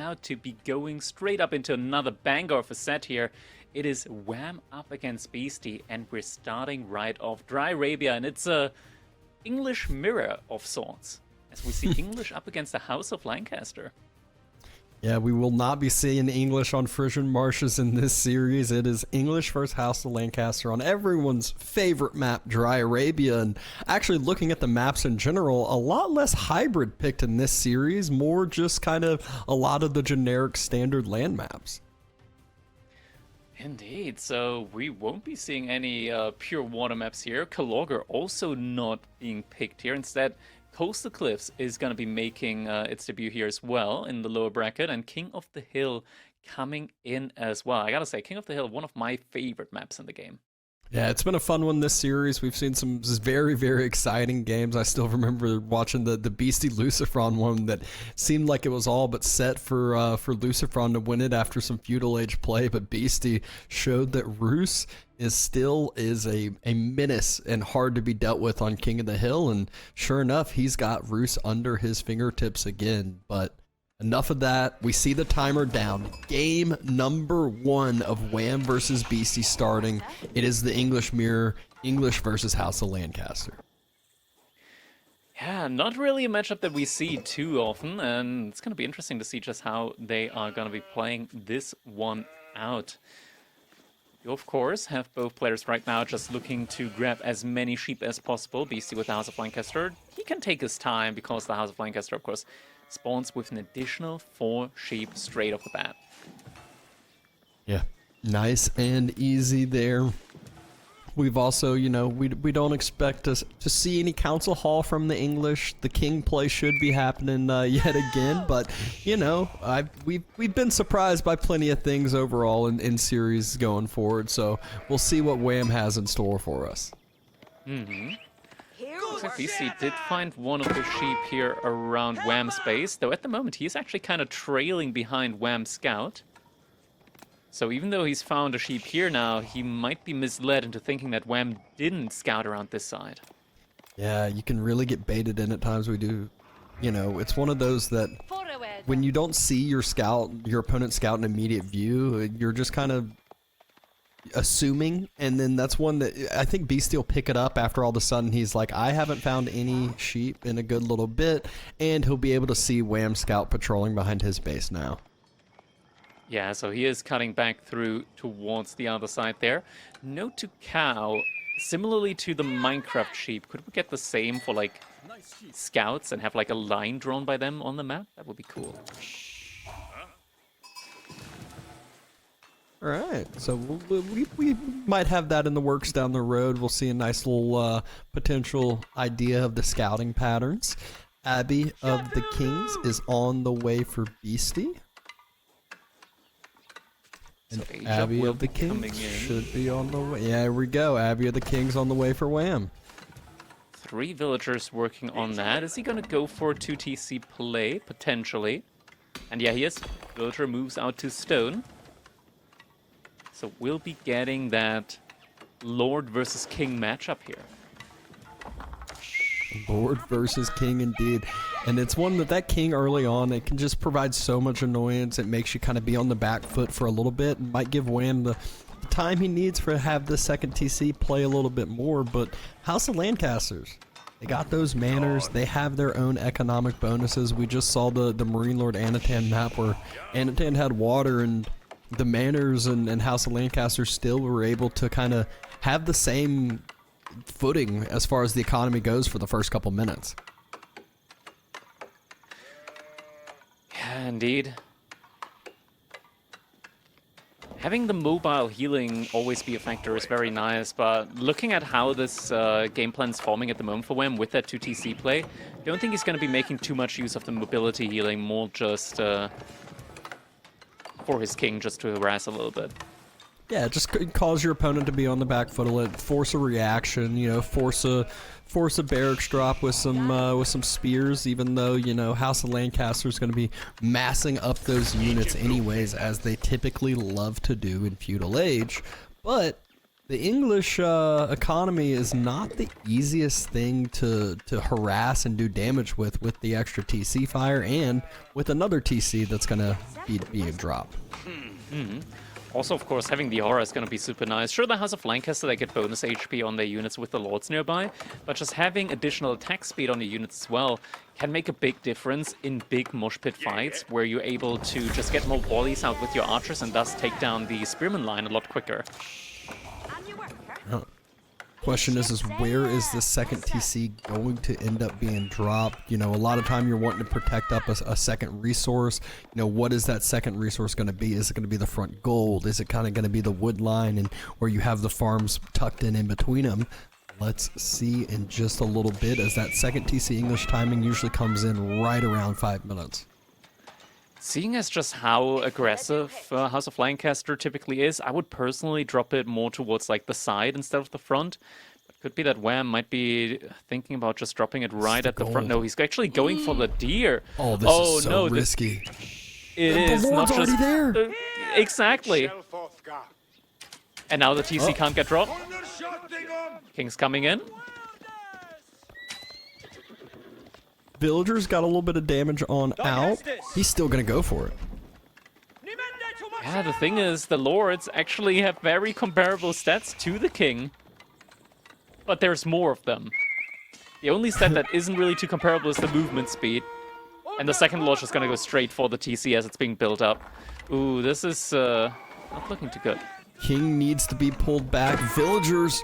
out to be going straight up into another banger of a set here. It is Wham up against Beasty, and we're starting right off Dry Arabia, and it's a English mirror of sorts, as we see English up against the House of Lancaster. Yeah, we will not be seeing English on Frisian Marshes in this series. It is English versus House of Lancaster on everyone's favorite map, Dry Arabia. And actually looking at the maps in general, a lot less hybrid picked in this series, more just kind of a lot of the generic standard land maps. Indeed, so we won't be seeing any pure water maps here. Kalogger also not being picked here. Instead, Coastal Cliffs is going to be making its debut here as well in the lower bracket, and King of the Hill coming in as well. I gotta say, King of the Hill, one of my favorite maps in the game. Yeah, it's been a fun one this series. We've seen some very, very exciting games. I still remember watching the Beasty Lucifron one that seemed like it was all but set for Lucifron to win it after some feudal age play, but Beasty showed that Roos is a menace and hard to be dealt with on King of the Hill, and sure enough, he's got Roos under his fingertips again. But enough of that. We see the timer down. Game number 1 of Wham versus Beasty starting. It is the English mirror, English versus House of Lancaster. Yeah, not really a matchup that we see too often, and it's going to be interesting to see just how they are going to be playing this one out. You, of course, have both players right now just looking to grab as many sheep as possible. Beasty with the House of Lancaster. He can take his time because the House of Lancaster, of course, spawns with an additional 4 sheep straight off the bat. Yeah, nice and easy there. We've also, you know, we don't expect us to see any council hall from the English. The king play should be happening yet again, but you know, we've been surprised by plenty of things overall in series going forward. So we'll see what Wham has in store for us. Looks like Beasty did find one of the sheep here around Wham's base, though at the moment he is actually kind of trailing behind Wham's scout. So even though he's found a sheep here now, he might be misled into thinking that Wham didn't scout around this side. Yeah, you can really get baited in at times. We do, you know, it's one of those that when you don't see your opponent's scout in immediate view, you're just kind of assuming, and then that's one that I think Beasty will pick it up after all of a sudden he's like, I haven't found any sheep in a good little bit, and he'll be able to see Wham scout patrolling behind his base now. Yeah, so he is cutting back through towards the other side there. Note to cow, similarly to the Minecraft sheep, could we get the same for like scouts and have like a line drawn by them on the map? That would be cool. All right, so we might have that in the works down the road. We'll see a nice little potential idea of the scouting patterns. Abbey of the Kings is on the way for Beasty. And So Abbey of the Kings should be on the way. Yeah, here we go. Abbey of the Kings on the way for Wham. 3 villagers working on that. Is he going to go for a 2TC play, potentially? And yeah, he is. Villager moves out to stone. So we'll be getting that Lord versus King matchup here. Lord versus King indeed. And it's one that King early on, it can just provide so much annoyance. It makes you kind of be on the back foot for a little bit and might give Wham the time he needs for have the second TC play a little bit more. But House of Lancasters, they got those manners. They have their own economic bonuses. We just saw the Marine Lord Anatan map where Anatan had water, and the Manors and House of Lancaster still were able to kind of have the same footing as far as the economy goes for the first couple minutes. Yeah, indeed. Having the mobile healing always be a factor is very nice, but looking at how this game plan is forming at the moment for Wham with that 2TC play, I don't think he's going to be making too much use of the mobility healing, more just for his king, just to harass a little bit. Yeah, just cause your opponent to be on the back foot a little, force a reaction, you know, force a barracks drop with some spears, even though, you know, House of Lancaster is going to be massing up those units anyways, as they typically love to do in feudal age. But the English economy is not the easiest thing to harass and do damage with the extra TC fire, and with another TC that's going to speed being dropped. Also, of course, having the aura is going to be super nice. Sure, the House of Lancaster, they get bonus HP on their units with the lords nearby, but just having additional attack speed on your units as well can make a big difference in big mosh pit fights, where you're able to just get more volleys out with your archers and thus take down the spearman line a lot quicker. Question is where is the second TC going to end up being dropped? You know, a lot of time you're wanting to protect up a second resource. You know, what is that second resource going to be? Is it going to be the front gold? Is it kind of going to be the wood line and where you have the farms tucked in between them? Let's see in just a little bit, as that second TC English timing usually comes in right around 5 minutes. Seeing as just how aggressive House of Lancaster typically is, I would personally drop it more towards like the side instead of the front. It could be that Wham might be thinking about just dropping it right at the front. No, he's actually going for the deer. Oh, this is so risky. It is the Lord's not just already there. Exactly. And now the TC can't get dropped. King's coming in. Villagers got a little bit of damage on out. He's still going to go for it. Yeah, the thing is, the lords actually have very comparable stats to the king. But there's more of them. The only stat that isn't really too comparable is the movement speed. And the second lord's just going to go straight for the TC as it's being built up. Ooh, this is not looking too good. King needs to be pulled back. Villagers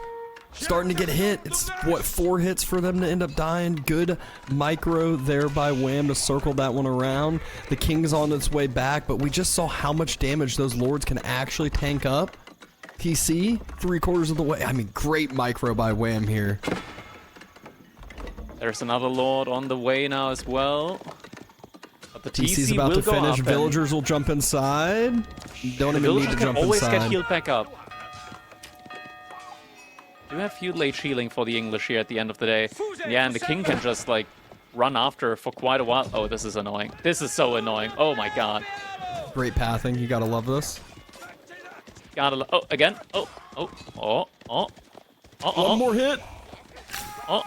starting to get hit. It's, what, 4 hits for them to end up dying. Good micro there by Wham to circle that one around. The King's on its way back, but we just saw how much damage those lords can actually tank up. TC, 3/4 of the way. I mean, great micro by Wham here. There's another lord on the way now as well. But the TC's TC about will to go finish. up, Villagers will jump inside. Don't even need to jump always inside. get healed back up. Do have feudal age healing for the English here at the end of the day. Yeah, and the king can just like run after for quite a while. Oh, this is annoying. This is so annoying. Oh my god. Great pathing. You gotta love this. Oh, again. Oh. One more hit. Oh.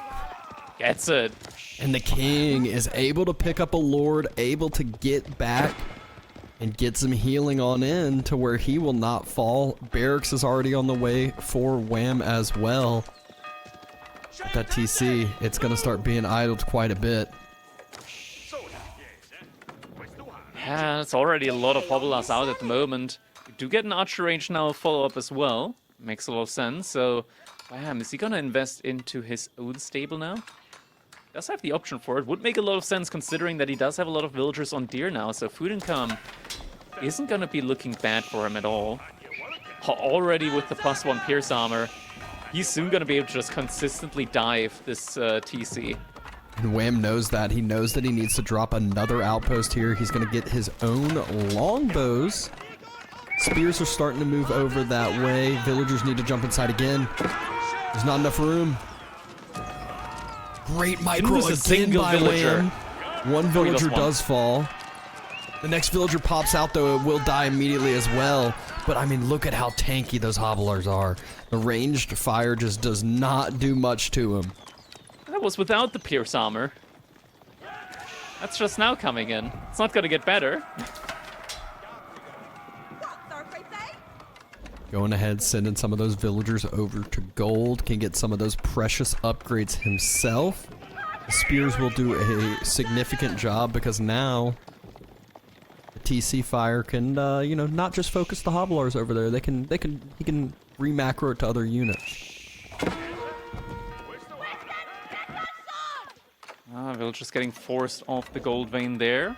Gets it. And the King is able to pick up a lord, able to get back and get some healing on in to where he will not fall. Barracks is already on the way for Wham as well. That TC, it's going to start being idled quite a bit. Yeah, it's already a lot of hobblers out at the moment. We do get an archer range now follow-up as well. Makes a lot of sense. So, Wham, is he going to invest into his own stable now? Does have the option for it. Would make a lot of sense considering that he does have a lot of villagers on deer now. So food income isn't going to be looking bad for him at all. Already with the +1 pierce armor, he's soon going to be able to just consistently dive this TC. And Wham knows that. He knows that he needs to drop another outpost here. He's going to get his own longbows. Spears are starting to move over that way. Villagers need to jump inside again. There's not enough room. Great micro again by Wham. One villager does fall. The next villager pops out, though. It will die immediately as well. But, I mean, look at how tanky those hobblers are. The ranged fire just does not do much to him. That was without the pierce armor. That's just now coming in. It's not going to get better. Going ahead, sending some of those villagers over to gold. Can get some of those precious upgrades himself. The spears will do a significant job because now the TC fire can, you know, not just focus the hobblers over there. He can re-macro it to other units. Villagers getting forced off the gold vein there.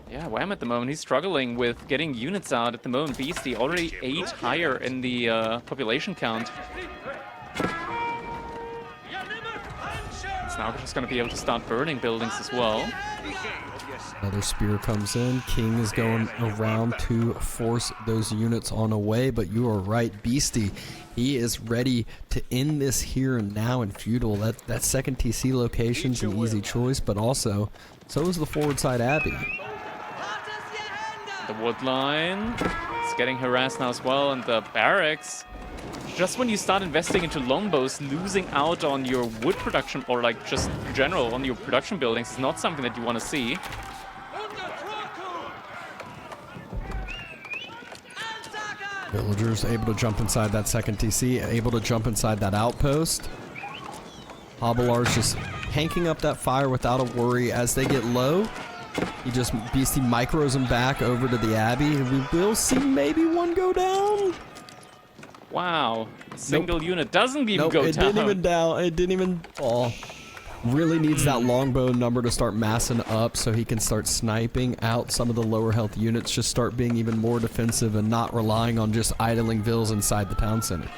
Yeah, Wham at the moment, he's struggling with getting units out at the moment. Beasty already 8 higher in the population count. He's now just going to be able to start burning buildings as well. Another spear comes in. King is going around to force those units on away, but you are right, Beasty. He is ready to end this here and now in feudal. That second TC location's an easy choice, but also so is the forward side Abbey. The wood line is getting harassed now as well, and the barracks. Just when you start investing into longbows, losing out on your wood production, or like just in general on your production buildings, is not something that you want to see. Villagers able to jump inside that second TC, able to jump inside that outpost. Hobblear's just hanking up that fire without a worry. As they get low, Beasty micros them back over to the Abbey. We will see maybe one go down. Wow. A single unit doesn't even nope, go down. It didn't even down. It didn't even fall. Really needs that longbow number to start massing up so he can start sniping out some of the lower health units, just start being even more defensive and not relying on just idling vills inside the town center.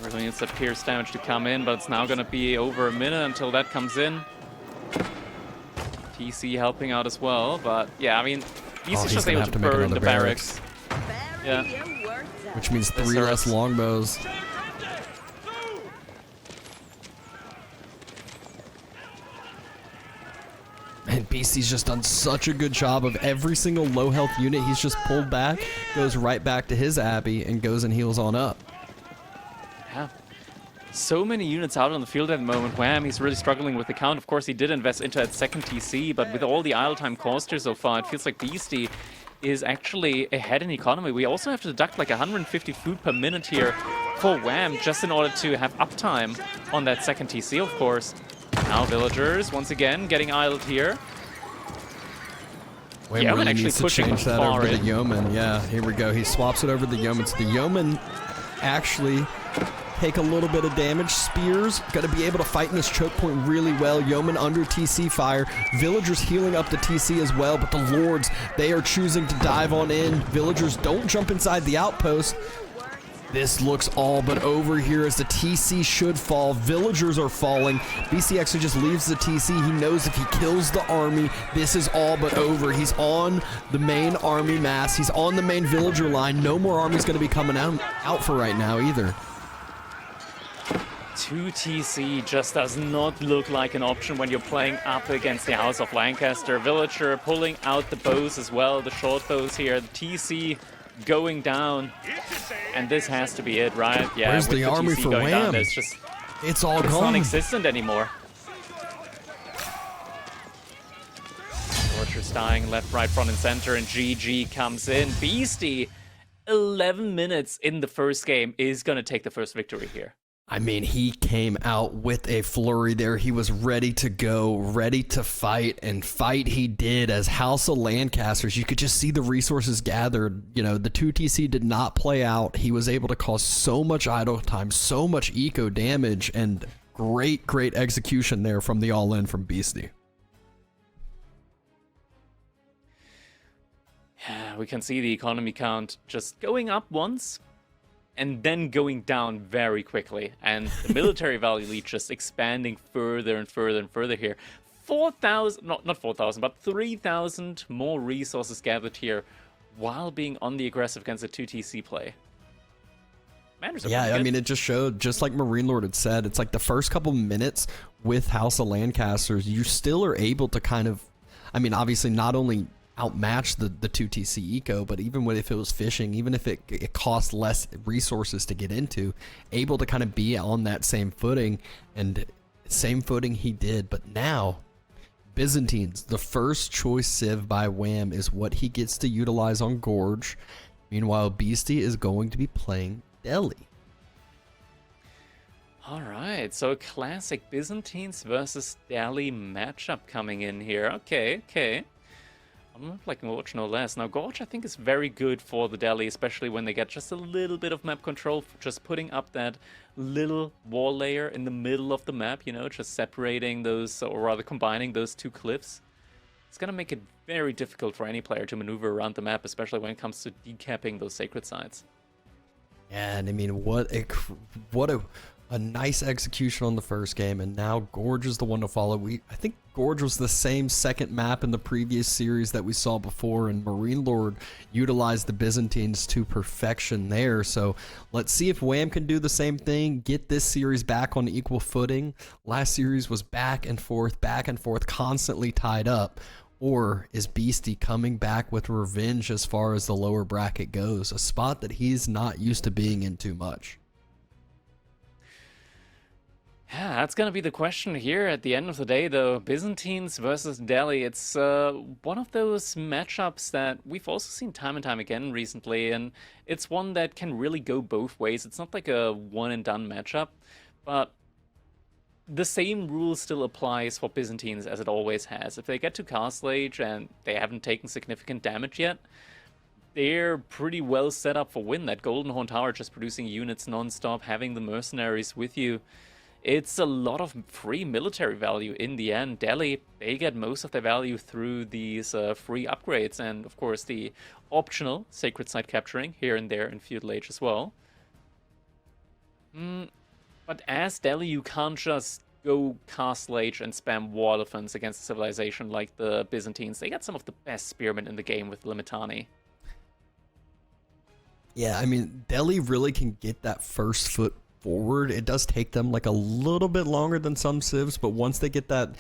Really needs that pierce damage to come in, but it's now going to be over a minute until that comes in. TC helping out as well, but yeah, I mean, Beasty's just able to burn the barracks. Yeah. Which means 3 less longbows. And Beasty's just done such a good job of every single low health unit he's just pulled back, goes right back to his Abbey, and goes and heals on up. Yeah. So many units out on the field at the moment. Wham, he's really struggling with the count. Of course, he did invest into that second TC, but with all the idle time cost here so far, it feels like Beasty is actually ahead in economy. We also have to deduct like 150 food per minute here for Wham, just in order to have uptime on that second TC, of course. Now villagers, once again, getting idled here. Yeoman really actually needs to change that over to the Yeoman. Yeah, here we go. He swaps it over to the Yeoman. So the Yeoman actually take a little bit of damage. Spears got to be able to fight in this choke point really well. Yeoman under TC fire. Villagers healing up the TC as well, but the Lords, they are choosing to dive on in. Villagers don't jump inside the outpost. This looks all but over here as the TC should fall. Villagers are falling. BC actually just leaves the TC. He knows if he kills the army, this is all but over. He's on the main army mass. He's on the main villager line. No more army's going to be coming out for right now either. 2 TC just does not look like an option when you're playing up against the House of Lancaster. Villager pulling out the bows as well, the short bows here. The TC going down, and this has to be it, right? Yeah. Where's the army for Wham? It's all gone. Non-existent anymore. Torture's dying left, right, front, and center, and GG comes in. Beasty, 11 minutes in the first game, is gonna take the first victory here. I mean, he came out with a flurry there. He was ready to go, ready to fight, and fight he did as House of Lancasters. You could just see the resources gathered. You know, the 2 TC did not play out. He was able to cause so much idle time, so much eco damage, and great, great execution there from the all-in from Beasty. Yeah, we can see the economy count just going up once, and then going down very quickly, and the military value lead just expanding further and further and further here. 4,000, not 4,000, but 3,000 more resources gathered here while being on the aggressive against the 2 TC play. Yeah, I mean, it just showed, just like Marine Lord had said, it's like the first couple minutes with House of Lancasters, you still are able to kind of, I mean, obviously not only outmatch the 2 TC eco, but even if it was fishing, even if it cost less resources to get into, able to kind of be on that same footing, and same footing he did. But now Byzantines, the first choice civ by Wham is what he gets to utilize on Gorge. Meanwhile, Beasty is going to be playing Delhi. Alright, so a classic Byzantines versus Delhi matchup coming in here. Okay. I'm not liking Gorge no less. Now, Gorge, I think, is very good for the Delhi, especially when they get just a little bit of map control, just putting up that little wall layer in the middle of the map, you know, just separating those, or rather combining those 2 cliffs. It's going to make it very difficult for any player to maneuver around the map, especially when it comes to decapping those sacred sites. Yeah, and I mean, what a nice execution on the first game, and now Gorge is the one to follow. I think Gorge was the same second map in the previous series that we saw before, and Marine Lord utilized the Byzantines to perfection there. So let's see if Wham can do the same thing, get this series back on equal footing. Last series was back and forth, constantly tied up. Or is Beasty coming back with revenge as far as the lower bracket goes, a spot that he's not used to being in too much? Yeah, that's gonna be the question here at the end of the day, though. Byzantines versus Delhi. It's one of those matchups that we've also seen time and time again recently, and it's one that can really go both ways. It's not like a one and done matchup, but the same rule still applies for Byzantines as it always has. If they get to Castle Age and they haven't taken significant damage yet, they're pretty well set up for win. That Golden Horn Tower just producing units non-stop, having the mercenaries with you. It's a lot of free military value in the end. Delhi, they get most of their value through these free upgrades and, of course, the optional sacred site capturing here and there in feudal age as well. But as Delhi, you can't just go Castle Age and spam war defense against a civilization like the Byzantines. They got some of the best spearmen in the game with Limitani. Yeah, I mean, Delhi really can get that first foot forward. It does take them like a little bit longer than some civs, but once they get that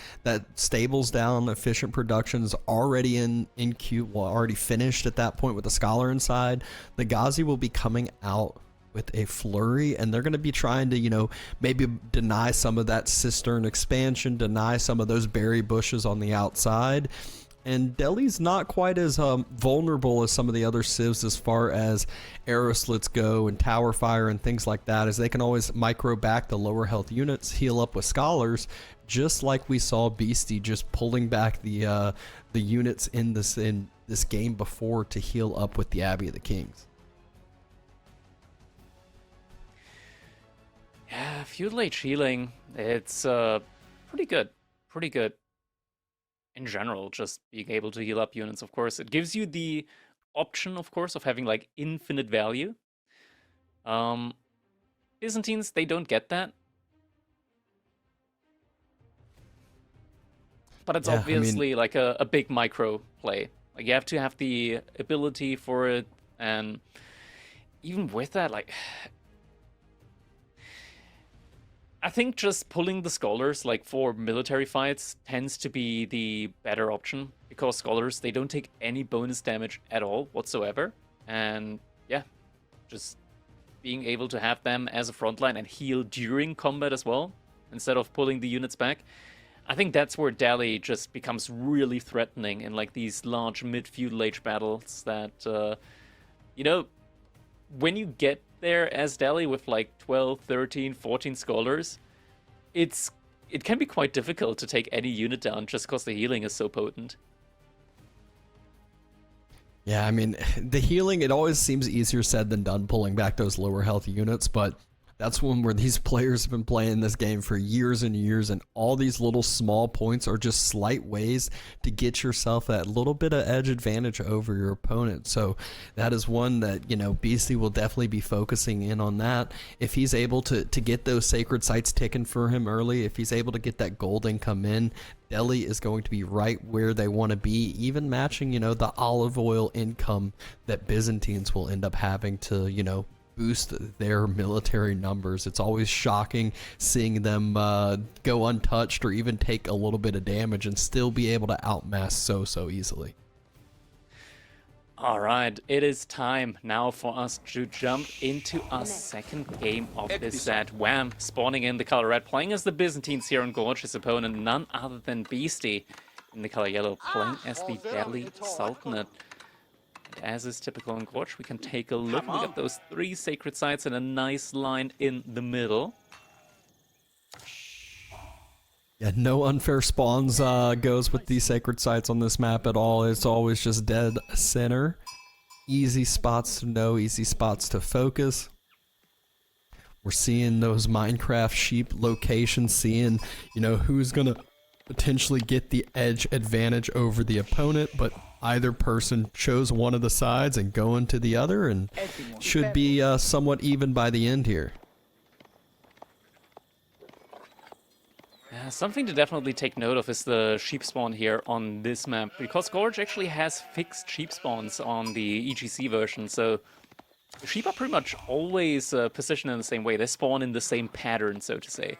stables down, efficient production's already in queue, well, already finished at that point with the scholar inside, the Ghazi will be coming out with a flurry, and they're going to be trying to, you know, maybe deny some of that cistern expansion, deny some of those berry bushes on the outside. And Delhi's not quite as vulnerable as some of the other civs as far as arrow slits go and tower fire and things like that, as they can always micro back the lower health units, heal up with scholars, just like we saw Beasty just pulling back the units in this game before to heal up with the Abbey of the Kings. Yeah, feudal age healing, it's pretty good. Pretty good. In general, just being able to heal up units, of course. It gives you the option, of course, of having like infinite value. Byzantines, they don't get that. But it's obviously like a big micro play. Like you have to have the ability for it, and even with that, like I think just pulling the scholars like for military fights tends to be the better option, because scholars, they don't take any bonus damage at all whatsoever. And yeah, just being able to have them as a frontline and heal during combat as well, instead of pulling the units back. I think that's where Delhi just becomes really threatening in like these large mid-feudal age battles that, you know, when you get there as Delhi with like 12, 13, 14 scholars, it can be quite difficult to take any unit down just because the healing is so potent. Yeah, I mean, the healing, it always seems easier said than done pulling back those lower health units, but that's one where these players have been playing this game for years and years, and all these little small points are just slight ways to get yourself that little bit of edge advantage over your opponent. So that is one that, you know, Beasty will definitely be focusing in on that. If he's able to get those sacred sites ticking for him early, if he's able to get that gold income in, Delhi is going to be right where they want to be, even matching, you know, the olive oil income that Byzantines will end up having to, you know, boost their military numbers. It's always shocking seeing them go untouched or even take a little bit of damage and still be able to outmass so easily. All right, it is time now for us to jump into our second game of this set. Wham, spawning in the color red, playing as the Byzantines here on Gorge, his opponent none other than Beasty in the color yellow, playing as the Delhi Sultanate. As is typical in Gorge, we can take a look. We got those 3 sacred sites and a nice line in the middle. Yeah, no unfair spawns goes with these sacred sites on this map at all. It's always just dead center. Easy spots to know, easy spots to focus. We're seeing those Minecraft sheep locations, seeing, you know, who's gonna potentially get the edge advantage over the opponent, but either person chose one of the sides and going to the other, and should be somewhat even by the end here. Something to definitely take note of is the sheep spawn here on this map, because Gorge actually has fixed sheep spawns on the EGC version, so the sheep are pretty much always positioned in the same way. They spawn in the same pattern, so to say.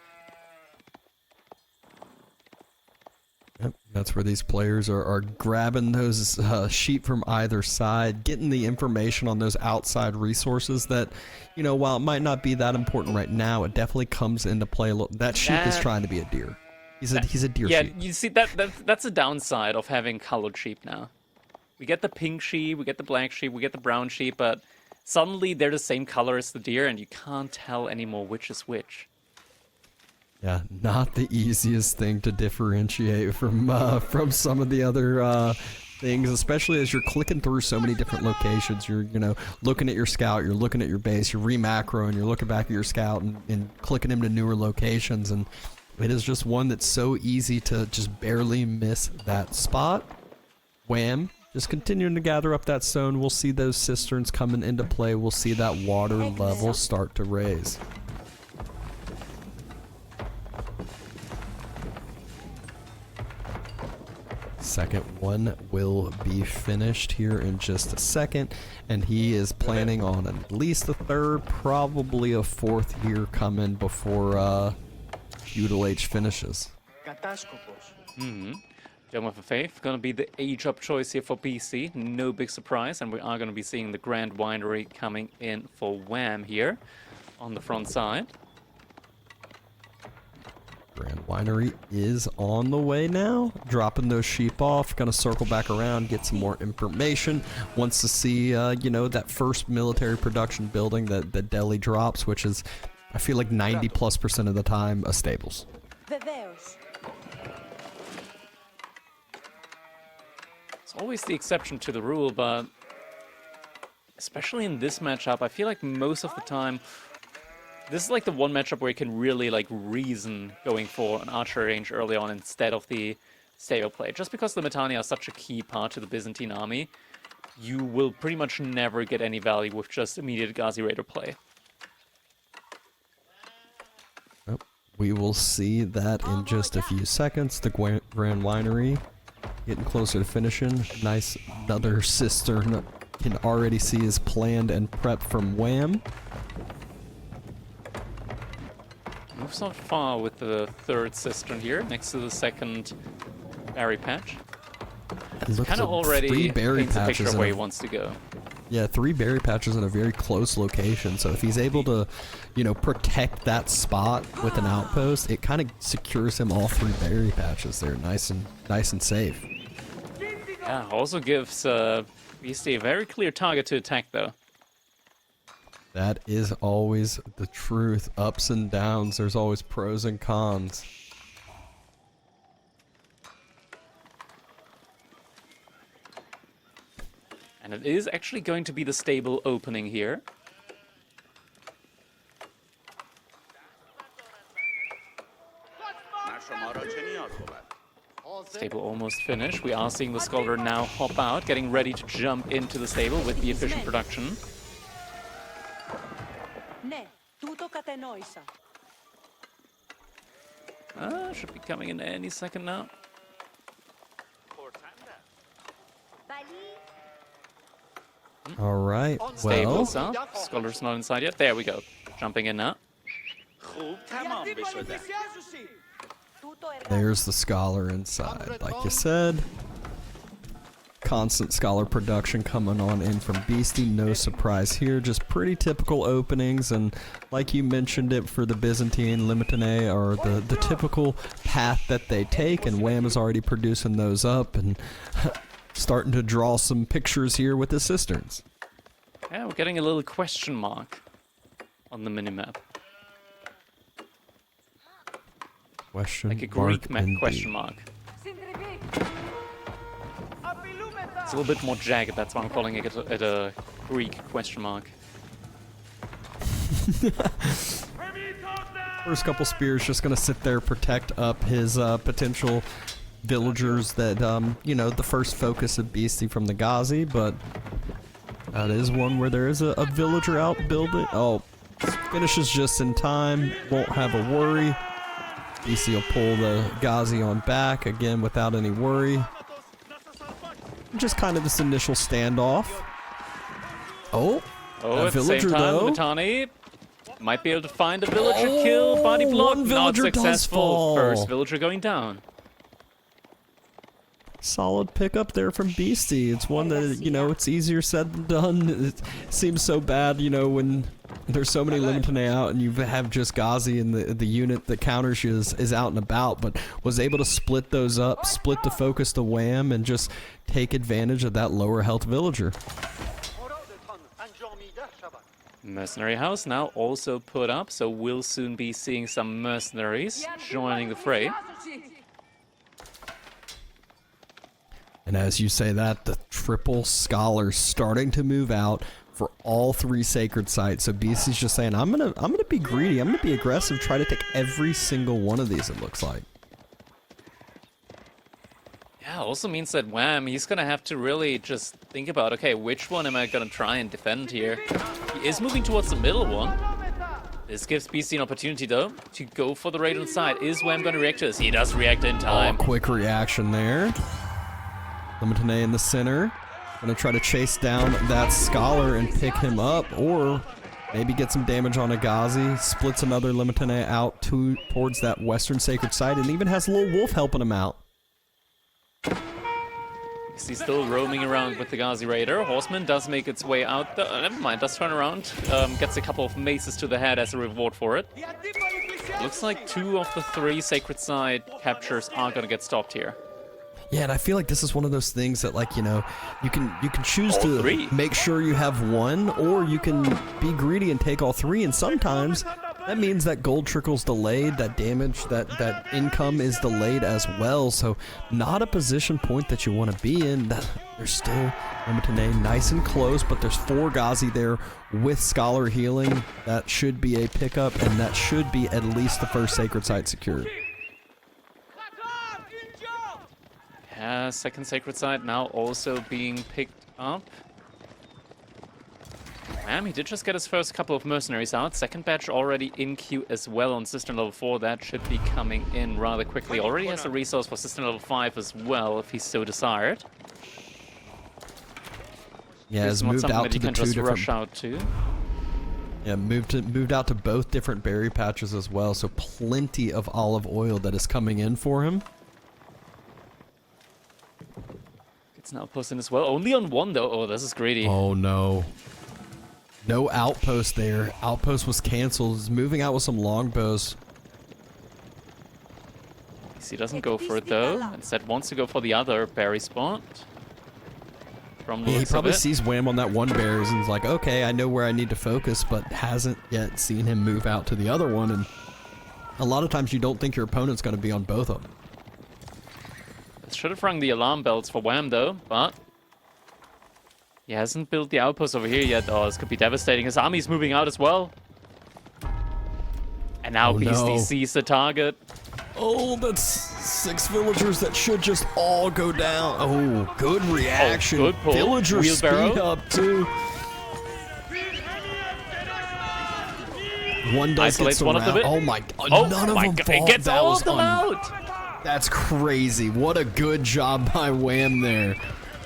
That's where these players are grabbing those sheep from either side, getting the information on those outside resources that, you know, while it might not be that important right now, it definitely comes into play. That sheep is trying to be a deer. He's a deer yeah, sheep. you see, that's a downside of having colored sheep now. We get the pink sheep, we get the black sheep, we get the brown sheep, but suddenly they're the same color as the deer, and you can't tell anymore which is which. Yeah, not the easiest thing to differentiate from some of the other things, especially as you're clicking through so many different locations. You're, you know, looking at your scout, you're looking at your base, you're re-macroing, you're looking back at your scout and clicking into newer locations, and it is just one that's so easy to just barely miss that spot. Wham! Just continuing to gather up that stone. We'll see those cisterns coming into play. We'll see that water level start to raise. Second one will be finished here in just a second, and he is planning on at least a third, probably a fourth here coming before Feudal Age finishes. Dome of Faith gonna be the age-up choice here for Beasty. No big surprise, and we are gonna be seeing the Grand Winery coming in for Wham here on the front side. Grand Winery is on the way now, dropping those sheep off, gonna circle back around, get some more information, wants to see, you know, that first military production building that Delhi drops, which is, I feel like 90+% of the time, a stables. It's always the exception to the rule, but especially in this matchup, I feel like most of the time, this is like the one matchup where you can really like reason going for an archery range early on instead of the stable play. Just because the Mitanni are such a key part to the Byzantine army, you will pretty much never get any value with just immediate Ghazi Raider play. Oh, we will see that in just a few seconds. The Grand Winery getting closer to finishing. Nice, another cistern can already see is planned and prepped from Wham. Moves not far with the third cistern here, next to the second berry patch. Kind of already paints a picture of where he wants to go. Yeah, 3 berry patches in a very close location, so if he's able to, you know, protect that spot with an outpost, it kind of secures him all 3 berry patches there, nice and safe. Yeah, also gives Beasty a very clear target to attack, though. That is always the truth. Ups and downs. There's always pros and cons. And it is actually going to be the stable opening here. Stable almost finished. We are seeing the Scholar now hop out, getting ready to jump into the stable with the efficient production. Should be coming in any second now. All right. Stable's Well, up. Scholar's not inside yet. There we go. Jumping in now. there's the Scholar inside. Like you said, constant Scholar production coming on in from Beasty. No surprise here. Just pretty typical openings. And like you mentioned it for the Byzantine, Limitane are the typical path that they take. And Wham is already producing those up and starting to draw some pictures here with the cisterns. Yeah, we're getting a little question mark on the minimap. Question Like a Greek map indeed. question mark. It's a little bit more jagged, that's why I'm calling it a Greek question mark. First couple spears just gonna sit there, protect up his potential villagers that, you know, the first focus of Beasty from the Ghazi, but that is one where there is a villager out building. Oh, finishes just in time, won't have a worry. Beasty will pull the Ghazi on back, again without any worry. Just kind of this initial standoff. Oh, Oh, at the same time, though. Mitanni might be able to find a villager kill, body block, one not villager does successful. fall. First villager going down. Solid pickup there from Beasty. It's one that, you know, it's easier said than done. It seems so bad, you know, when there's so many Limitoné out and you have just Ghazi and the unit that counters you is out and about, but was able to split those up, split the focus to Wham, and just take advantage of that lower health villager. Mercenary house now also put up, so we'll soon be seeing some mercenaries joining the fray. And as you say that, the triple scholars starting to move out for all 3 sacred sites. So Beasty's just saying, I'm gonna be greedy, I'm gonna be aggressive, try to take every single one of these, it looks like. Yeah, also means that Wham, he's gonna have to really just think about, okay, which one am I gonna try and defend here? He is moving towards the middle one. This gives Beasty an opportunity, though, to go for the raid on the side. Is Wham gonna react to this? He does react in time. Oh, quick reaction there. Limitoné in the center. Gonna try to chase down that scholar and pick him up, or maybe get some damage on a Ghazi. Splits another Limitoné out towards that western sacred site, and even has a little wolf helping him out. He's still roaming around with the Ghazi Raider. Horseman does make its way out. Never mind, does turn around. Gets a couple of maces to the head as a reward for it. Looks like 2 of the 3 sacred side captures are gonna get stopped here. Yeah, and I feel like this is one of those things that, like, you know, you can choose to make sure you have one, or you can be greedy and take all 3, and sometimes that means that gold trickle's delayed, that damage, that income is delayed as well, so not a position point that you want to be in. There's still Limitoné nice and close, but there's 4 Ghazi there with Scholar healing. That should be a pickup, and that should be at least the first sacred site secured. Yeah, second sacred site now also being picked up. He did just get his first couple of mercenaries out. Second batch already in queue as well on system level 4. That should be coming in rather quickly. Already has a resource for system level 5 as well, if he's so desired. Yeah, has moved out to the 2 different... rush out to. Yeah, moved out to both different berry patches as well, so plenty of olive oil that is coming in for him. It's now posting as well. Only on 1 though. Oh, this is greedy. Oh no. No outpost there. Outpost was canceled. He's moving out with some longbows. He doesn't go for it though. Instead wants to go for the other berry spot. From the he looks probably of it. sees Wham on that 1 berries and is like, okay, I know where I need to focus, but hasn't yet seen him move out to the other one. And a lot of times you don't think your opponent's going to be on both of them. Should have rung the alarm bells for Wham though, but he hasn't built the outpost over here yet. Oh, this could be devastating. His army's moving out as well. And now Beasty sees the target. Oh, that's 6 villagers that should just all go down. Oh, good reaction. Oh, good pull. Villagers speed up too. One does get surrounded. Oh my! None of them fall. It gets all of them out. That's crazy. What a good job by Wham there.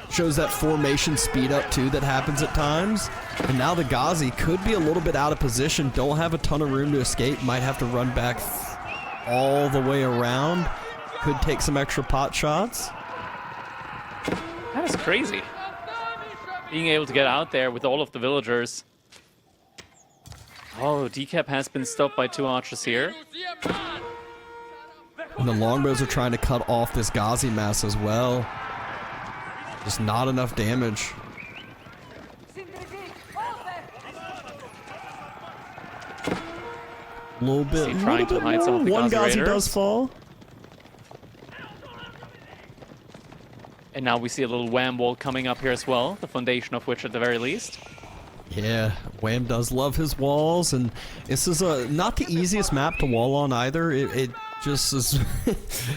Shows that formation speed up too that happens at times. And now the Ghazi could be a little bit out of position. Don't have a ton of room to escape. Might have to run back all the way around. Could take some extra pot shots. That is crazy. Being able to get out there with all of the villagers. Oh, decap has been stopped by 2 archers here. And the longbows are trying to cut off this Ghazi mass as well. Just not enough damage. A little bit, trying to hide some of the One Ghazi Raiders. does fall. And now we see a little Wham wall coming up here as well, the foundation of which at the very least. Yeah, Wham does love his walls, and this is not the easiest map to wall on either. It just is...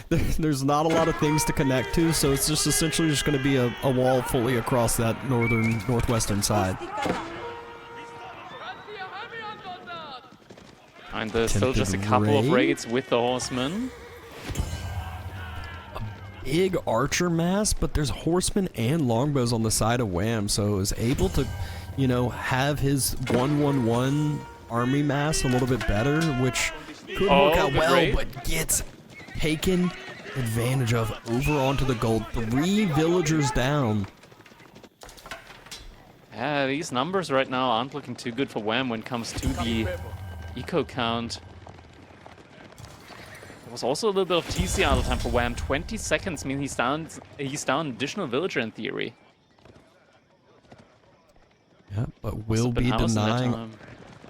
there's not a lot of things to connect to, so it's just essentially just going to be a wall fully across that northwestern side. And there's still just a couple of raids with the horsemen. Big archer mass, but there's horsemen and longbows on the side of Wham, so is able to, you know, have his 1-1-1 army mass a little bit better, which could work out well, but gets taken advantage of over onto the gold. 3 villagers down. Yeah, these numbers right now aren't looking too good for Wham when it comes to the eco count. There was also a little bit of TC idle time for Wham. 20 seconds mean he's down additional villager in theory. Yeah, but will be denying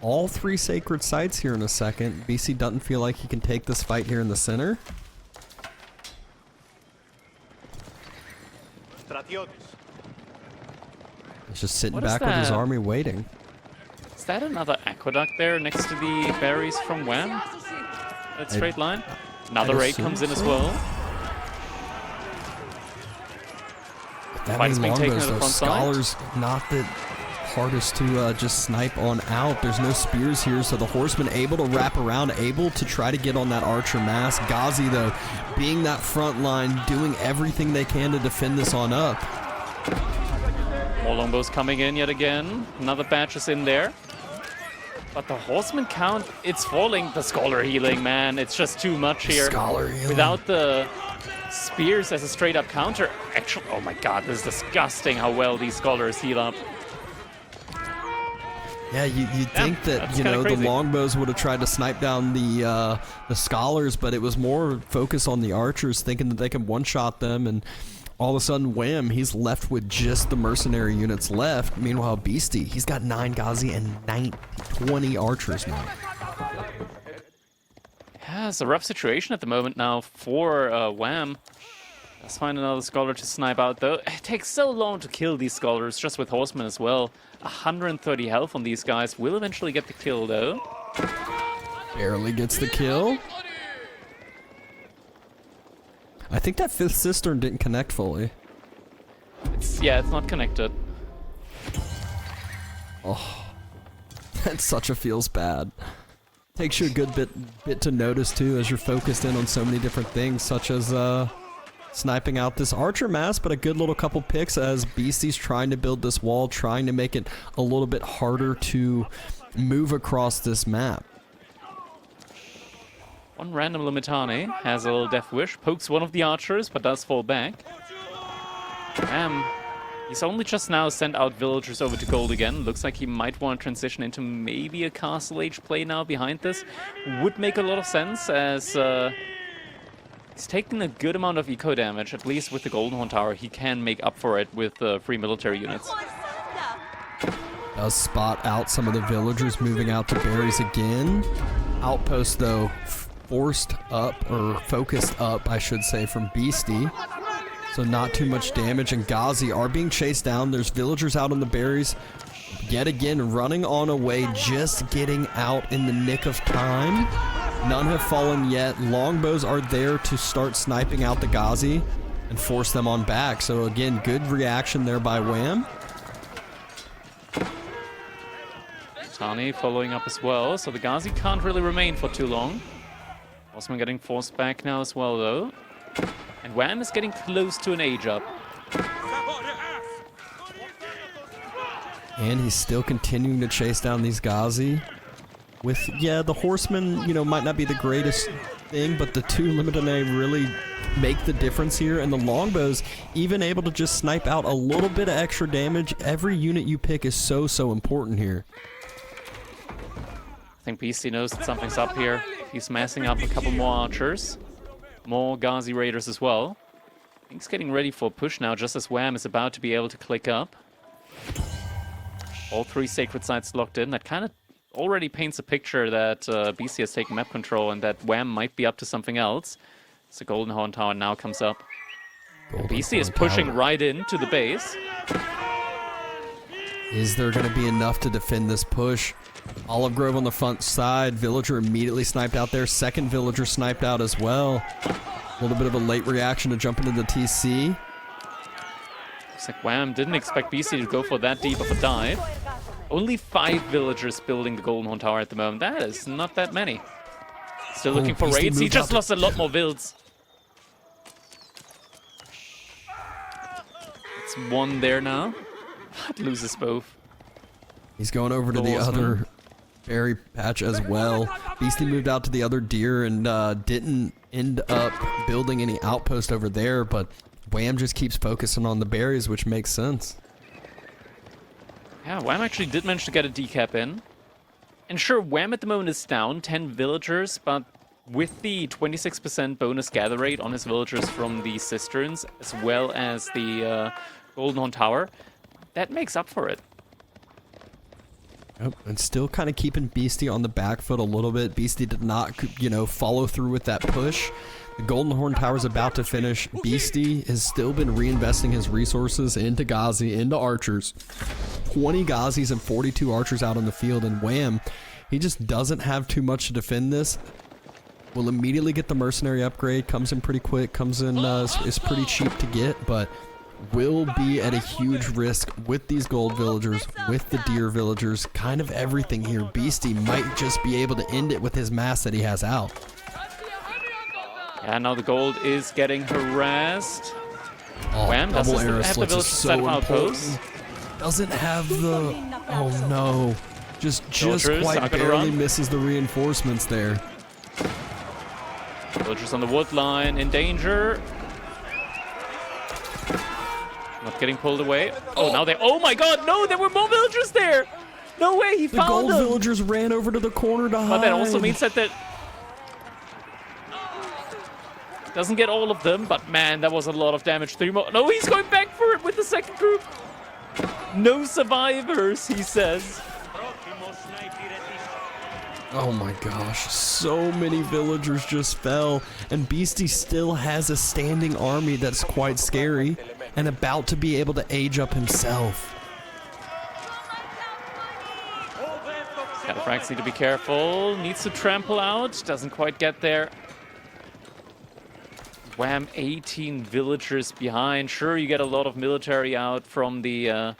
all 3 sacred sites here in a second. BC doesn't feel like he can take this fight here in the center. He's just sitting back with his army waiting. Is that another aqueduct there next to the berries from Wham? That straight line? Another raid comes in as well. That Fight is many being taken to longbows, the though. front side. Scholars not the hardest to just snipe on out. There's no spears here, so the horsemen able to wrap around, able to try to get on that archer mass. Ghazi, though, being that front line, doing everything they can to defend this on up. More longbows coming in yet again. Another batch is in there. But the horseman count, it's falling. The scholar healing, man, it's just too much here. Scholar healing. Without the spears as a straight up counter. Actually, oh my god, this is disgusting how well these scholars heal up. Yeah, you'd think that, you know, the longbows would have tried to snipe down the scholars, but it was more focused on the archers, thinking that they can one-shot them, and all of a sudden, wham, he's left with just the mercenary units left. Meanwhile, Beasty, he's got 9 Ghazi and 20 archers now. Yeah, it's a rough situation at the moment now for Wham. Let's find another scholar to snipe out, though. It takes so long to kill these scholars, just with horsemen as well. 130 health on these guys. Will eventually get the kill, though. Barely gets the kill. I think that 5th cistern didn't connect fully. It's not connected. Oh, that such a feels bad. Takes you a good bit to notice too, as you're focused in on so many different things, such as sniping out this archer mass, but a good little couple picks as Beasty's trying to build this wall, trying to make it a little bit harder to move across this map. One random Limitane has a little death wish, pokes one of the archers, but does fall back. He's only just now sent out villagers over to gold again. Looks like he might want to transition into maybe a Castle Age play now behind this. Would make a lot of sense, as he's taking a good amount of eco damage. At least with the Golden Horn Tower, he can make up for it with free military units. Does spot out some of the villagers moving out to berries again. Outpost, though, forced up, or focused up, I should say, from Beasty. So not too much damage, and Ghazi are being chased down. There's villagers out on the berries. Yet again, running on away, just getting out in the nick of time. None have fallen yet. Longbows are there to start sniping out the Ghazi and force them on back. So again, good reaction there by Wham. Tani following up as well, so the Ghazi can't really remain for too long. Osman getting forced back now as well, though. And Wham is getting close to an age up. And he's still continuing to chase down these Ghazi. With, yeah, the horsemen, you know, might not be the greatest thing, but the 2 Limitane really make the difference here. And the longbows, even able to just snipe out a little bit of extra damage. Every unit you pick is so, so important here. I think Beasty knows that something's up here. He's massing up a couple more archers. More Ghazi raiders as well. He's getting ready for a push now, just as Wham is about to be able to click up. All 3 sacred sites locked in. That kind of already paints a picture that Beasty has taken map control and that Wham might be up to something else. So Golden Horn Tower now comes up. Beasty is pushing right into the base. Is there going to be enough to defend this push? Olive Grove on the front side. Villager immediately sniped out there. Second villager sniped out as well. A little bit of a late reaction to jump into the TC. Looks like Wham didn't expect Beasty to go for that deep of a dive. Only 5 villagers building the Golden Horn Tower at the moment. That is not that many. Still looking for raids. He just lost a lot more vills. It's 1 there now. But loses both. He's going over to the other berry patch as well. Beasty moved out to the other deer and didn't end up building any outpost over there, but Wham just keeps focusing on the berries, which makes sense. Yeah, Wham actually did manage to get a decap in. And sure, Wham at the moment is down 10 villagers, but with the 26% bonus gather rate on his villagers from the cisterns, as well as the Golden Horn Tower, that makes up for it. Yep, and still kind of keeping Beasty on the back foot a little bit. Beasty did not, follow through with that push. The Golden Horn Tower's about to finish. Beasty has still been reinvesting his resources into Ghazi, into archers. 20 Ghazis and 42 archers out on the field, and Wham, he just doesn't have too much to defend this. Will immediately get the mercenary upgrade, comes in pretty quick, comes in, is pretty cheap to get, but will be at a huge risk with these gold villagers, with the deer villagers, kind of everything here. Beasty might just be able to end it with his mass that he has out. Yeah, now the gold is getting harassed. Oh, Wham double doesn't arrow have the slits village is set so outposts. important. Doesn't have the... Oh no. Just Villagers quite not gonna barely run. misses the reinforcements there. Villagers on the wood line in danger. Not getting pulled away. Oh, now they... Oh my god, no, there were more villagers there! No way, he The found gold them! villagers ran over to the corner to hide. But that also means that doesn't get all of them, but man, that was a lot of damage. 3 more. No, he's going back for it with the second group. No survivors, he says. Oh my gosh, so many villagers just fell, and Beasty still has a standing army that's quite scary, and about to be able to age up himself. Cataphracts need to be careful. Needs to trample out. Doesn't quite get there. Wham, 18 villagers behind. Sure, you get a lot of military out from the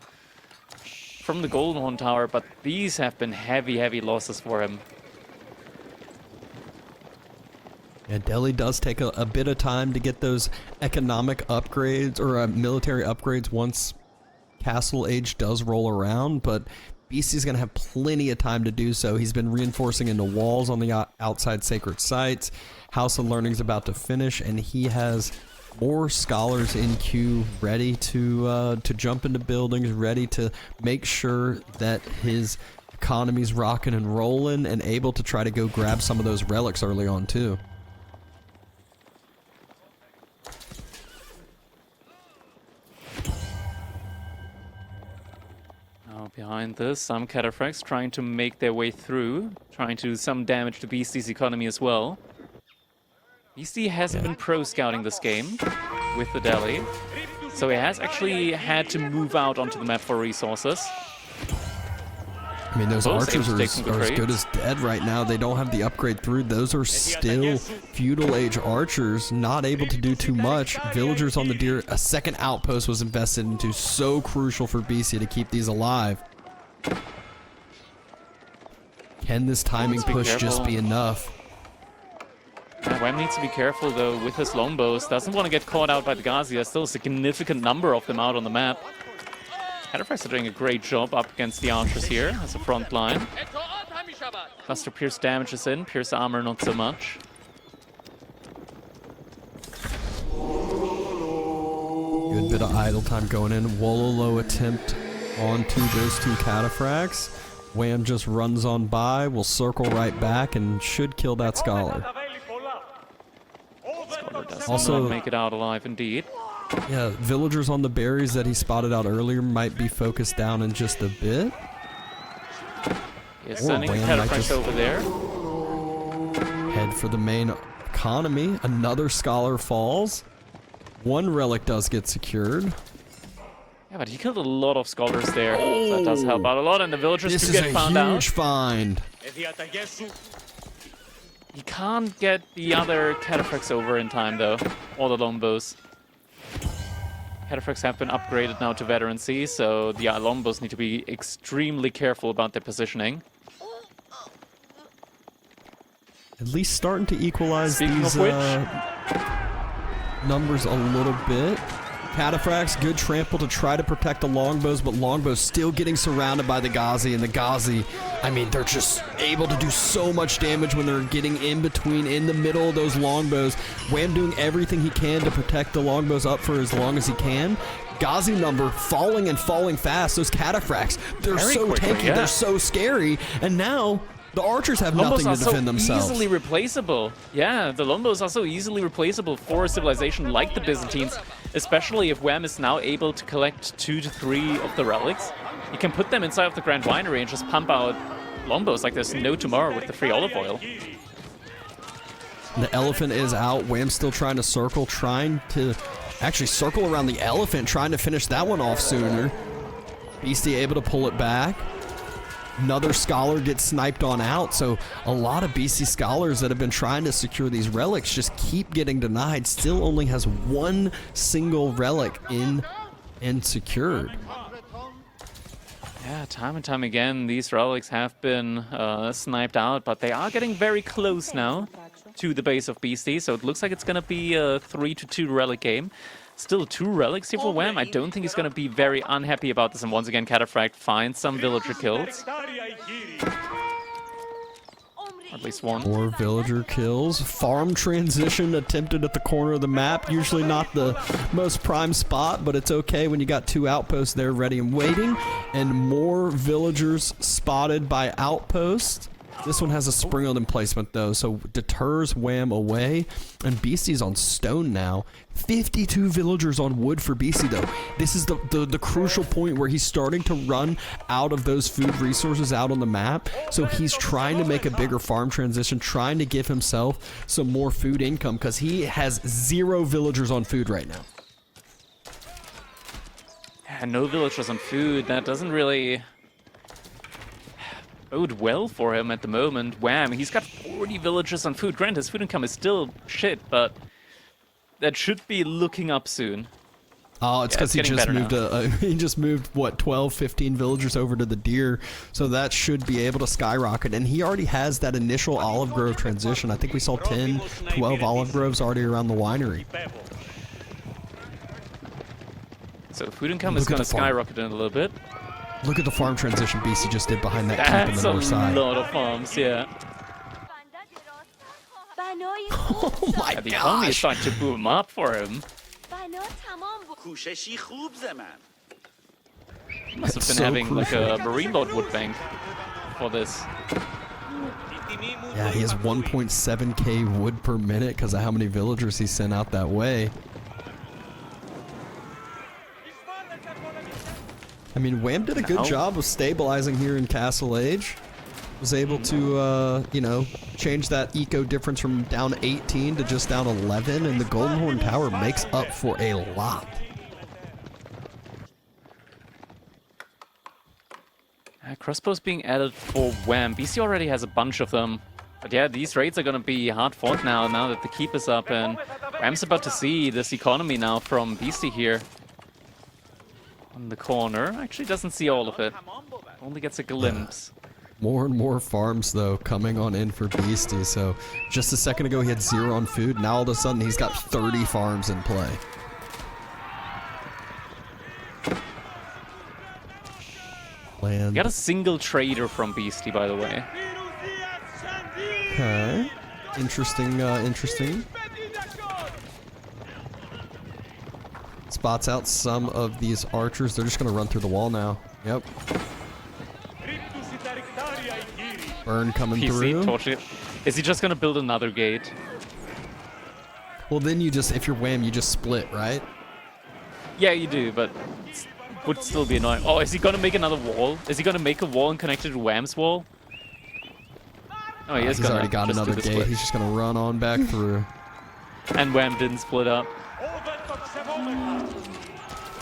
Golden Horn Tower, but these have been heavy, heavy losses for him. Yeah, Delhi does take a bit of time to get those economic upgrades or military upgrades once Castle Age does roll around, but Beasty's going to have plenty of time to do so. He's been reinforcing into walls on the outside sacred sites. House of Learning's about to finish, and he has more scholars in queue ready to jump into buildings, ready to make sure that his economy's rocking and rolling, and able to try to go grab some of those relics early on too. Behind this, some Cataphracts trying to make their way through, trying to do some damage to Beasty's economy as well. Beasty hasn't been pro-scouting this game with the Delhi, so he has actually had to move out onto the map for resources. I mean, those archers are as trades. good as dead right now. They don't have the upgrade through. Those are still feudal age archers, not able to do too much. Villagers on the deer. A second outpost was invested into, so crucial for Beasty to keep these alive. Can this timing push just be enough? Yeah, Wham needs to be careful though with his longbows. Doesn't want to get caught out by the Ghazi. There's still a significant number of them out on the map. Cataphracts are doing a great job up against the archers here as a front line. Cluster Pierce damage is in, Pierce armor not so much. Good bit of idle time going in. Wololo attempt onto those two Cataphracts. Wham just runs on by, will circle right back, and should kill that Scholar. Scholar does Also, not make it out alive indeed. Yeah, villagers on the berries that he spotted out earlier might be focused down in just a bit. He's sending the Cataphracts over there. Head for the main economy. Another Scholar falls. One relic does get secured. Yeah, but he killed a lot of Scholars there. So that does help out a lot, and the villagers do get found out. This is a huge find. He can't get the other Cataphracts over in time, though. Or the longbows. Cataphracts have been upgraded now to veterancy, so the longbows need to be extremely careful about their positioning. At least starting to equalize Speaking these of which, numbers a little bit. Cataphracts, good trample to try to protect the longbows, but longbows still getting surrounded by the Ghazi, and the Ghazi, I mean, they're just able to do so much damage when they're getting in between, in the middle of those longbows. Wham doing everything he can to protect the longbows up for as long as he can. Ghazi number falling and falling fast. Those Cataphracts, they're Very so quickly, tanky, yeah. they're so scary, and now the archers have Lombos nothing are to defend so themselves. easily replaceable. Yeah, the Lombos are so easily replaceable for a civilization like the Byzantines, especially if Wham is now able to collect 2 to 3 of the relics. You can put them inside of the Grand Winery and just pump out Lombos like there's no tomorrow with the free olive oil. The elephant is out. Wham's still trying to circle, trying to actually circle around the elephant, trying to finish that one off sooner. Beasty able to pull it back. Another scholar gets sniped on out, so a lot of BC scholars that have been trying to secure these relics just keep getting denied. Still only has one single relic in and secured. Yeah, time and time again, these relics have been sniped out, but they are getting very close now to the base of Beasty, so it looks like it's going to be a 3-2 relic game. Still 2 relics here for Wham. I don't think he's going to be very unhappy about this, and once again, Cataphract finds some villager kills. Or at least one. More villager kills. Farm transition attempted at the corner of the map. Usually not the most prime spot, but it's okay when you got 2 outposts there ready and waiting. And more villagers spotted by outposts. This one has a spring-load emplacement though, so deters Wham away. And Beasty's on stone now. 52 villagers on wood for Beasty though. This is the crucial point where he's starting to run out of those food resources out on the map. So he's trying to make a bigger farm transition, trying to give himself some more food income because he has 0 villagers on food right now. Yeah, no villagers on food. That doesn't really bode well for him at the moment. Wham, he's got 40 villagers on food. Granted, his food income is still shit, but that should be looking up soon. Oh, it's because he just moved what, 12, 15 villagers over to the deer, so that should be able to skyrocket. And he already has that initial olive grove transition. I think we saw 10, 12 olive groves already around the winery. So food income is going to skyrocket in a little bit. Look at the farm transition Beasty just did behind that keep in the north side. That's a lot of farms, yeah. Oh my The economy is gosh! starting to boom up for him. Must have been so having like crucial. a marine lord wood bank for this. Yeah, he has 1.7k wood per minute because of how many villagers he sent out that way. I mean, Wham did a good job of stabilizing here in Castle Age. Was able to, you know, change that eco difference from down 18 to just down 11, and the Golden Horn Tower makes up for a lot. Crossbows being added for Wham. BC already has a bunch of them. But yeah, these raids are going to be hard fought now that the keep is up, and Wham's about to see this economy now from Beasty here. On the corner. Actually doesn't see all of it. Only gets a glimpse. More and more farms, though, coming on in for Beasty. So just a second ago, he had 0 on food. Now all of a sudden, he's got 30 farms in play. Land. Got a single trader from Beasty, by the way. Okay. Interesting, interesting. Spots out some of these archers. They're just going to run through the wall now. Yep. Burn coming through. Totally. Is he just going to build another gate? Well, then you just, if you're Wham, you just split, right? Yeah, you do, but it would still be annoying. Oh, is he going to make another wall? Is he going to make a wall and connect it to Wham's wall? Oh, He's already got another gate. Split. He's just going to run on back through. And Wham didn't split up.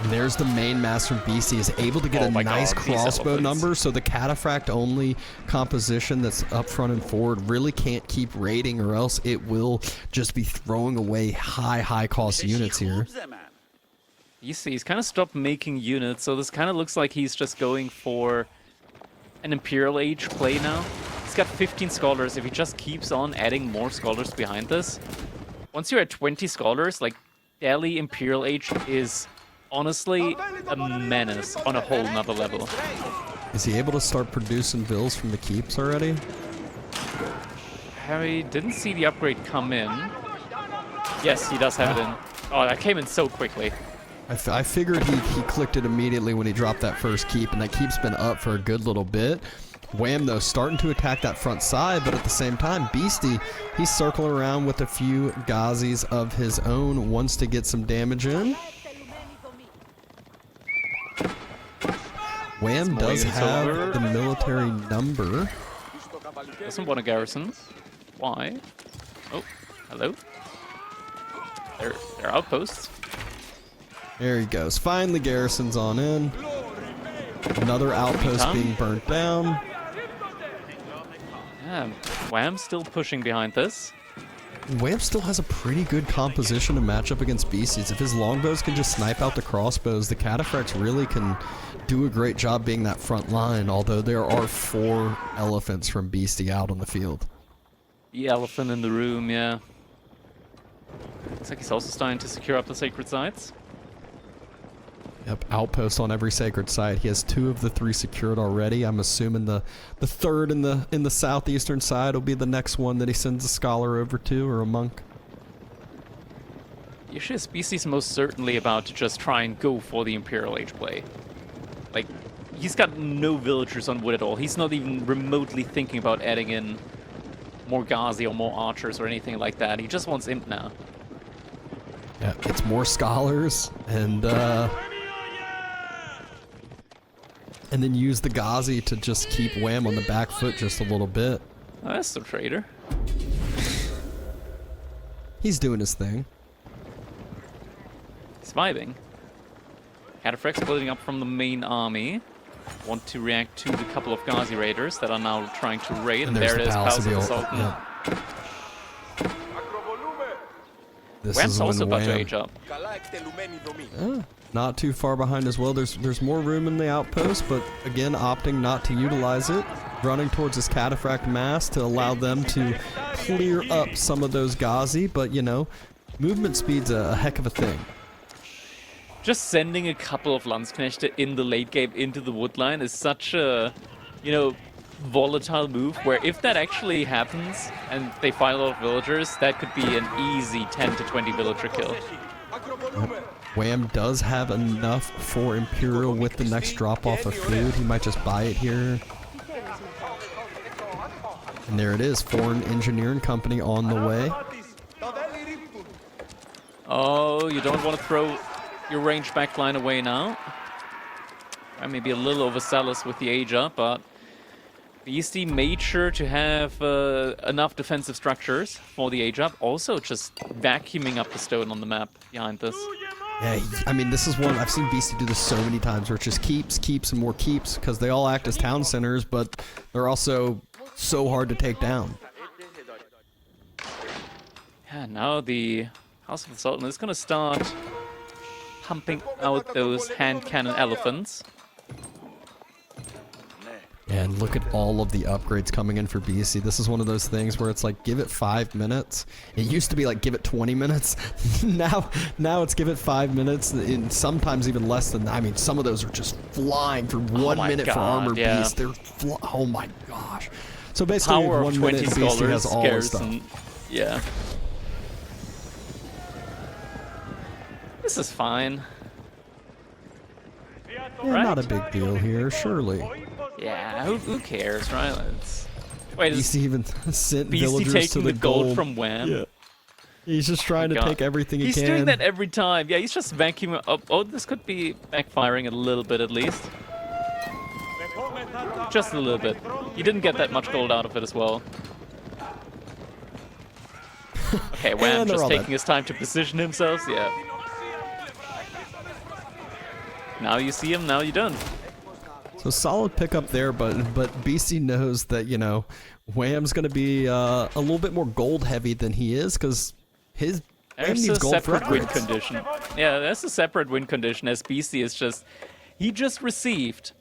And there's the main master Beasty is able to get a nice crossbow number, so the cataphract only composition that's up front and forward really can't keep raiding, or else it will just be throwing away high cost units here. You see, he's kind of stopped making units, so this kind of looks like he's just going for an Imperial Age play now. He's got 15 scholars. If he just keeps on adding more scholars behind this, once you're at 20 scholars, like Delhi Imperial Age is honestly a menace on a whole nother level. Is he able to start producing bills from the keeps already? Harry didn't see the upgrade come in. Yes, he does have it in. Oh, that came in so quickly. I figured he clicked it immediately when he dropped that first keep, and that keep's been up for a good little bit. Wham, though, starting to attack that front side, but at the same time, Beasty, he's circling around with a few Gazis of his own, wants to get some damage in. Wham does have the military number. Doesn't want a garrison. Why? Oh, hello. They're outposts. There he goes. Finally, garrison's on in. Another outpost being burnt down. Yeah, Wham's still pushing behind this. Wham still has a pretty good composition to match up against Beasties. If his longbows can just snipe out the crossbows, the Cataphracts really can do a great job being that front line, although there are 4 elephants from Beastie out on the field. The elephant in the room, yeah. Looks like he's also starting to secure up the sacred sites. Yep, outpost on every sacred site. He has 2 of the 3 secured already. I'm assuming the third in the southeastern side will be the next one that he sends a scholar over to, or a monk. Yeshia's Beastie's most certainly about to just try and go for the Imperial Age play. Like, he's got no villagers on wood at all. He's not even remotely thinking about adding in more Ghazi or more archers or anything like that. He just wants Imp now. Yeah, it's more scholars, and then use the Ghazi to just keep Wham on the back foot just a little bit. Oh, that's the traitor. He's doing his thing. He's vibing. Cataphracts splitting up from the main army. Want to react to the couple of Ghazi raiders that are now trying to raid. And there it is, Palace of the Sultan. Yep. Wham's also about to age up. Not too far behind as well. There's more room in the outpost, but again, opting not to utilize it. Running towards his Cataphract mass to allow them to clear up some of those Ghazi, but you know, movement speed's a heck of a thing. Just sending a couple of Landsknechte in the late game into the woodline is such a, you know, volatile move, where if that actually happens and they find a lot of villagers, that could be an easy 10 to 20 villager kill. Yep. Wham does have enough for Imperial with the next drop off of food. He might just buy it here. And there it is, Foreign Engineering Company on the way. Oh, you don't want to throw your ranged backline away now. I may be a little overzealous with the age up, but Beastie made sure to have enough defensive structures for the age up. Also, just vacuuming up the stone on the map behind this. Yeah, I mean, this is one, I've seen Beastie do this so many times, where it just keeps, and more keeps, because they all act as town centers, but they're also so hard to take down. Yeah, now the House of the Sultan is going to start pumping out those hand cannon elephants. And look at all of the upgrades coming in for BC. This is one of those things where it's like, give it 5 minutes. It used to be like, give it 20 minutes. now it's give it 5 minutes, and sometimes even less than that. I mean, some of those are just flying for 1 minute for Armor Beast. They're oh my gosh. So basically, Power 1 of 20 minute Beastie has all the garrison. stuff. Yeah. This is fine. Yeah, right? not a big deal here, surely. Yeah, who cares, right? Wait, is Beastie even sent Beastie villagers taking to the gold from Wham? Yeah. He's just trying to take everything he can. He's doing that every time. Yeah, he's just vacuuming up. Oh, this could be backfiring a little bit at least. Just a little bit. He didn't get that much gold out of it as well. Okay, Wham just taking his time to position himself. Yeah. Now you see him, now you don't. So solid pickup there, but BC knows that, you know, Wham's going to be a little bit more gold heavy than he is, because his Wham needs gold for separate win condition. Yeah, that's a separate win condition, as BC is just, he just received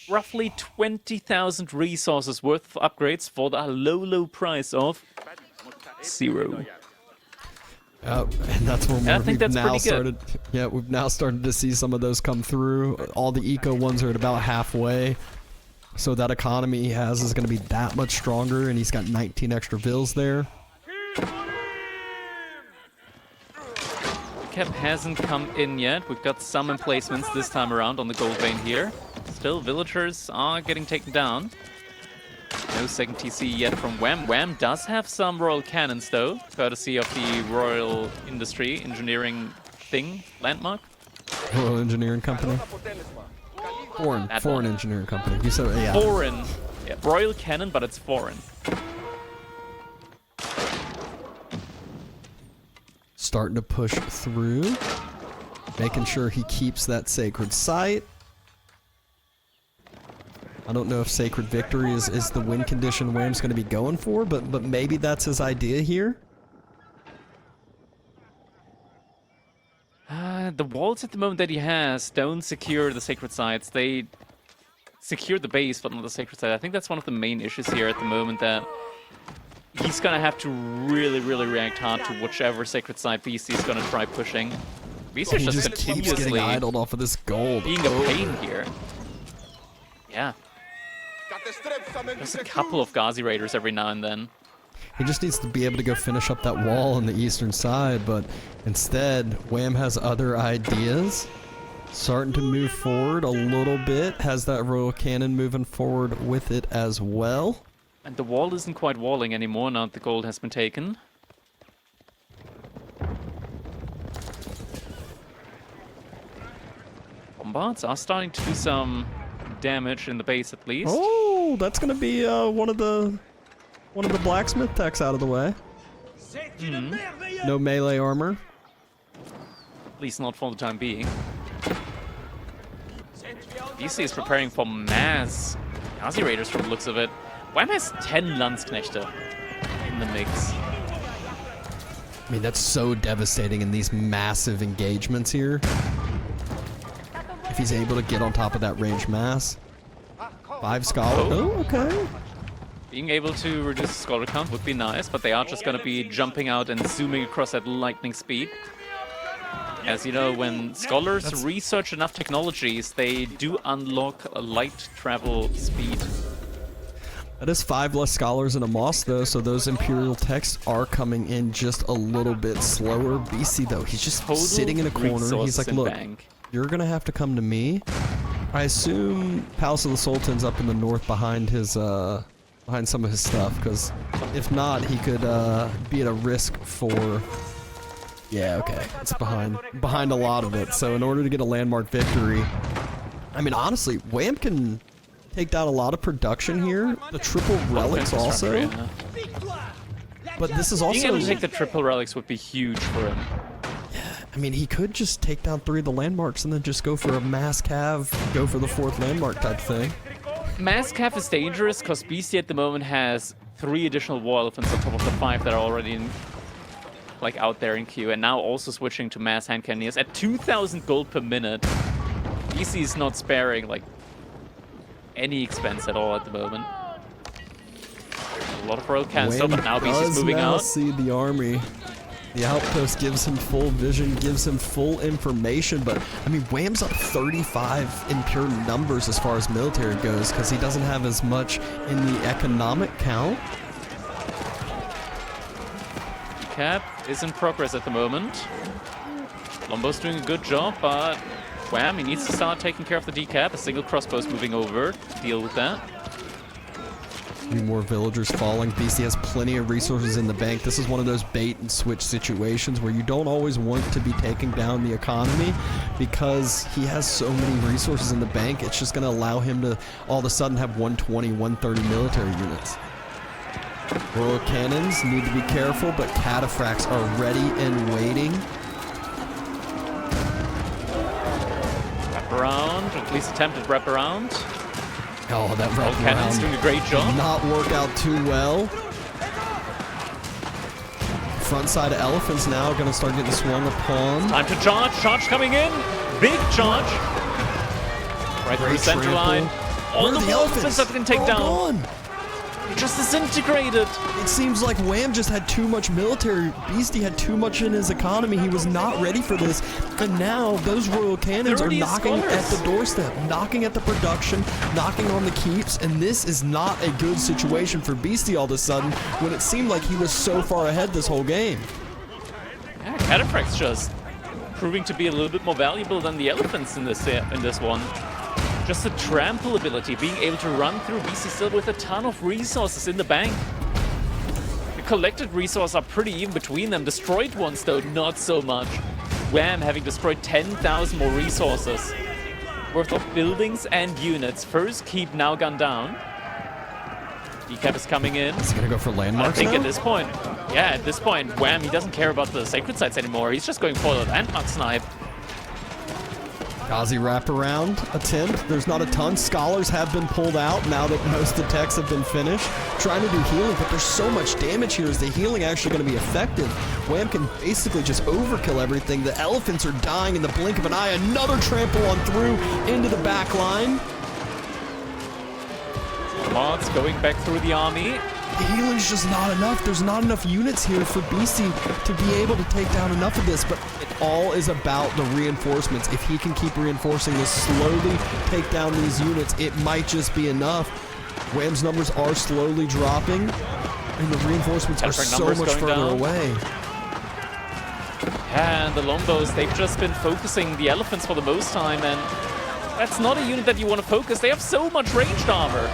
roughly 20,000 resources worth of upgrades for the low price of 0. And that's when I think that's now pretty good. started. Yeah, we've now started to see some of those come through. All the eco ones are at about halfway. So that economy he has is going to be that much stronger, and he's got 19 extra vills there. Cap hasn't come in yet. We've got some emplacements this time around on the gold vein here. Still, villagers are getting taken down. No second TC yet from Wham. Wham does have some royal cannons, though, courtesy of the Royal Industry Engineering thing, landmark. Royal Engineering Company? Foreign engineering company. You said, yeah. Foreign. Yeah, royal cannon, but it's foreign. Starting to push through. Making sure he keeps that sacred site. I don't know if Sacred Victory is the win condition Wham's going to be going for, but maybe that's his idea here. The walls at the moment that he has don't secure the sacred sites. They secure the base, but not the sacred site. I think that's one of the main issues here at the moment, that he's going to have to really, really react hard to whichever sacred site Beasty is going to try pushing. Beasty is just keeps continuously getting idled off of this gold. being a pain here. Yeah. There's a couple of Ghazi Raiders every now and then. He just needs to be able to go finish up that wall on the eastern side, but instead, Wham has other ideas. Starting to move forward a little bit. Has that royal cannon moving forward with it as well. And the wall isn't quite walling anymore now that the gold has been taken. Bombards are starting to do some damage in the base at least. Oh, that's gonna be one of the blacksmith techs out of the way. No melee armor. At least not for the time being. EGC is preparing for mass Ghazi Raiders from the looks of it. Wham has 10 Landsknechte in the mix. I mean, that's so devastating in these massive engagements here. If he's able to get on top of that ranged mass. 5 scholars. Oh, okay. Being able to reduce the scholar count would be nice, but they are just going to be jumping out and zooming across at lightning speed. As you know, when scholars research enough technologies, they do unlock a light travel speed. That is 5 less scholars in a Moss, though, so those Imperial techs are coming in just a little bit slower. Beasty, though, he's just sitting in a corner. He's like, look, you're going to have to come to me. I assume Palace of the Sultan's up in the north behind his, behind some of his stuff, because if not, he could be at a risk for... Yeah, okay. It's behind a lot of it. So in order to get a landmark victory, I mean, honestly, Wham can take down a lot of production here. The triple relics also. Yeah. But this is also... Being able to take the triple relics would be huge for him. I mean, he could just take down 3 of the landmarks and then just go for a mass cav, go for the 4th landmark type thing. Mass cav is dangerous because Beasty at the moment has 3 additional war elephants on top of the 5 that are already in, like, out there in queue, and now also switching to mass hand cannoneers at 2,000 gold per minute. Beasty is not sparing like any expense at all at the moment. A lot of royal cannons, but now Beasty's moving out. See the army. The outpost gives him full vision, gives him full information, but, I mean, Wham's up 35 in pure numbers as far as military goes, because he doesn't have as much in the economic count. Cap is in progress at the moment. Lombo's doing a good job, but Wham, he needs to start taking care of the decap. A single crossbow's moving over to deal with that. 3 more villagers falling. Beasty has plenty of resources in the bank. This is one of those bait and switch situations where you don't always want to be taking down the economy because he has so many resources in the bank. It's just going to allow him to all of a sudden have 120, 130 military units. Royal cannons need to be careful, but cataphracts are ready and waiting. Wrap around, at least attempted wrap around. Oh, that Royal cannons doing a great job. Did not work out too well. Front side of elephants now going to start getting swung upon. Time to charge. Charge coming in. Big charge. Right through the center line. All the elephants that can take down. He just disintegrated. It seems like Wham just had too much military. Beasty had too much in his economy. He was not ready for this. And now those royal cannons are knocking at the doorstep, knocking at the production, knocking on the keeps. And this is not a good situation for Beasty all of a sudden when it seemed like he was so far ahead this whole game. Yeah, Cataphract's just proving to be a little bit more valuable than the elephants in this one. Just the trample ability, being able to run through Beasty still with a ton of resources in the bank. The collected resources are pretty even between them. Destroyed ones, though, not so much. Wham having destroyed 10,000 more resources worth of buildings and units. First keep now gone down. Decap is coming in. He's gonna go for landmarks I think now? at this point, Wham, he doesn't care about the sacred sites anymore. He's just going for the landmark snipe. Ghazi wraparound attempt. There's not a ton. Scholars have been pulled out now that most of the techs have been finished. Trying to do healing, but there's so much damage here. Is the healing actually going to be effective? Wham can basically just overkill everything. The elephants are dying in the blink of an eye. Another trample on through into the back line. Mods going back through the army. The healing's just not enough. There's not enough units here for Beasty to be able to take down enough of this, but it all is about the reinforcements. If he can keep reinforcing this, slowly take down these units, it might just be enough. Wham's numbers are slowly dropping, and the reinforcements are so much further away. And the Lombos, they've just been focusing the elephants for the most time, and that's not a unit that you want to focus. They have so much ranged armor.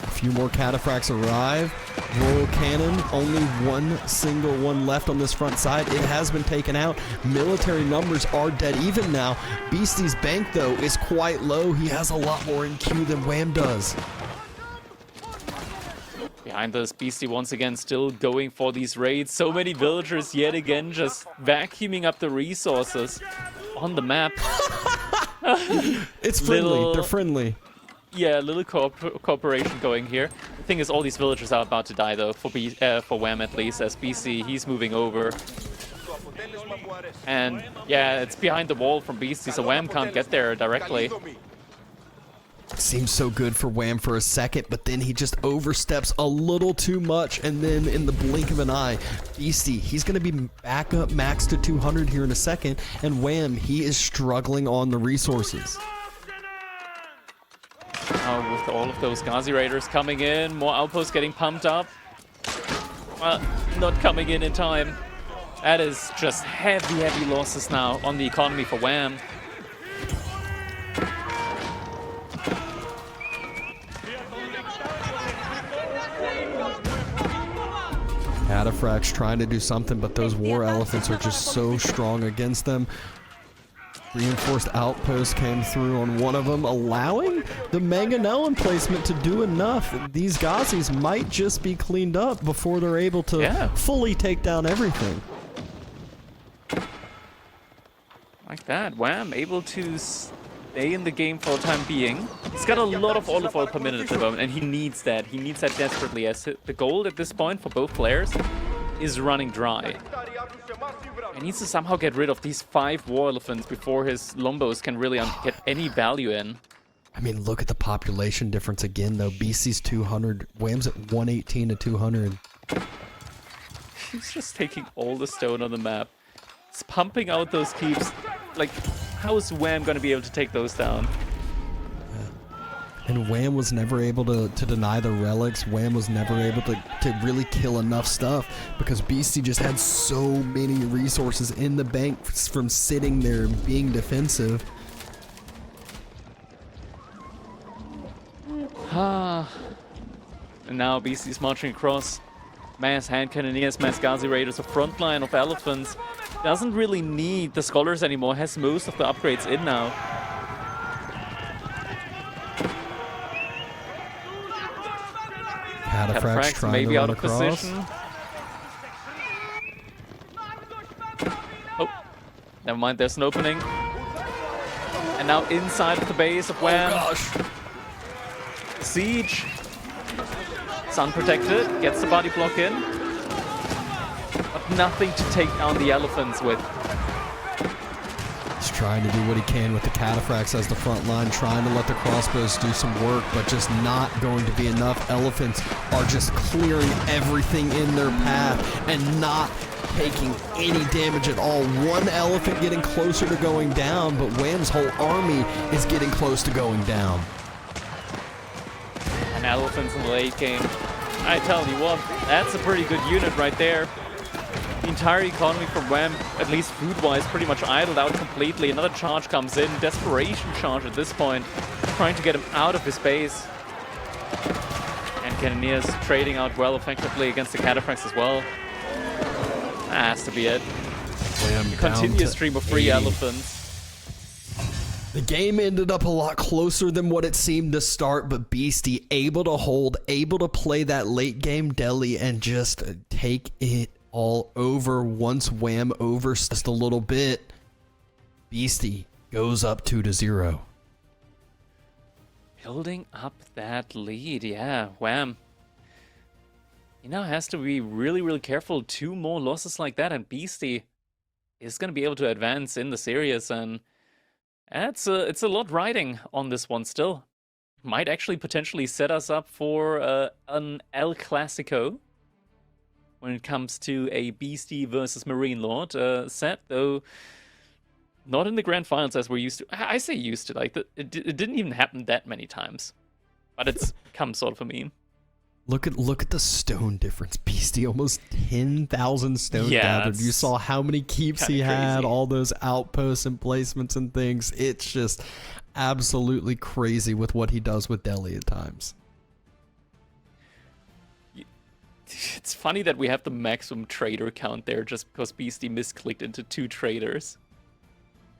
A few more cataphracts arrive. Royal cannon, only one single one left on this front side. It has been taken out. Military numbers are dead even now. Beasty's bank, though, is quite low. He has a lot more in queue than Wham does. Behind us, Beasty once again still going for these raids. So many villagers yet again just vacuuming up the resources on the map. It's friendly. They're friendly. Yeah, a little cooperation going here. The thing is, all these villagers are about to die, though, for Wham at least, as BC, he's moving over. And yeah, it's behind the wall from Beasty, so Wham can't get there directly. Seems so good for Wham for a second, but then he just oversteps a little too much, and then in the blink of an eye, Beasty, he's going to be back up max to 200 here in a second, and Wham, he is struggling on the resources. With all of those Ghazi Raiders coming in, more outposts getting pumped up. Not coming in time. That is just heavy losses now on the economy for Wham. Cataphract's trying to do something, but those war elephants are just so strong against them. Reinforced outpost came through on one of them, allowing the Mangonel emplacement to do enough. These Ghazis might just be cleaned up before they're able to fully take down everything. Like that, Wham able to stay in the game for the time being. He's got a lot of olive oil per minute at the moment, and he needs that. He needs that desperately, as the gold at this point for both players is running dry. He needs to somehow get rid of these 5 war elephants before his Lombos can really get any value in. I mean, look at the population difference again, though. BC's 200, Wham's at 118 to 200. He's just taking all the stone on the map. He's pumping out those keeps. Like, how is Wham going to be able to take those down? And Wham was never able to deny the relics. Wham was never able to really kill enough stuff because Beasty just had so many resources in the bank from sitting there and being defensive. And now Beasty's marching across. Mass hand cannoneers, mass Ghazi Raiders, a front line of elephants. Doesn't really need the scholars anymore, has most of the upgrades in now. Cataphracts maybe out of position. Oh, never mind, there's an opening. And now inside of the base of Wham. Oh gosh. Siege. It's unprotected, gets the body block in. But nothing to take down the elephants with. He's trying to do what he can with the cataphracts as the front line, trying to let the crossbows do some work, but just not going to be enough. Elephants are just clearing everything in their path and not taking any damage at all. One elephant getting closer to going down, but Wham's whole army is getting close to going down. And elephants in the late game. I tell you what, that's a pretty good unit right there. The entire economy for Wham, at least food-wise, pretty much idled out completely. Another charge comes in, desperation charge at this point, trying to get him out of his base. And Cannoneers trading out well effectively against the cataphracts as well. That has to be it. Continuous stream of free elephants. The game ended up a lot closer than what it seemed to start, but Beasty able to hold, able to play that late game deli and just take it all over. Once Wham over just a little bit, Beasty goes up 2-0. Building up that lead, yeah, Wham. He now has to be really, really careful. 2 more losses like that, and Beasty is going to be able to advance in the series, and it's a lot riding on this one still. Might actually potentially set us up for an El Clasico when it comes to a Beasty versus Marine Lord set, though not in the grand finals as we're used to. I say used to, like, it didn't even happen that many times, but it's become sort of a meme. Look at the stone difference. Beasty almost 10,000 stone gathered. You saw how many keeps he had, crazy. all those outposts and placements and things. It's just absolutely crazy with what he does with Delhi at times. It's funny that we have the maximum trader count there just because Beasty misclicked into 2 traders.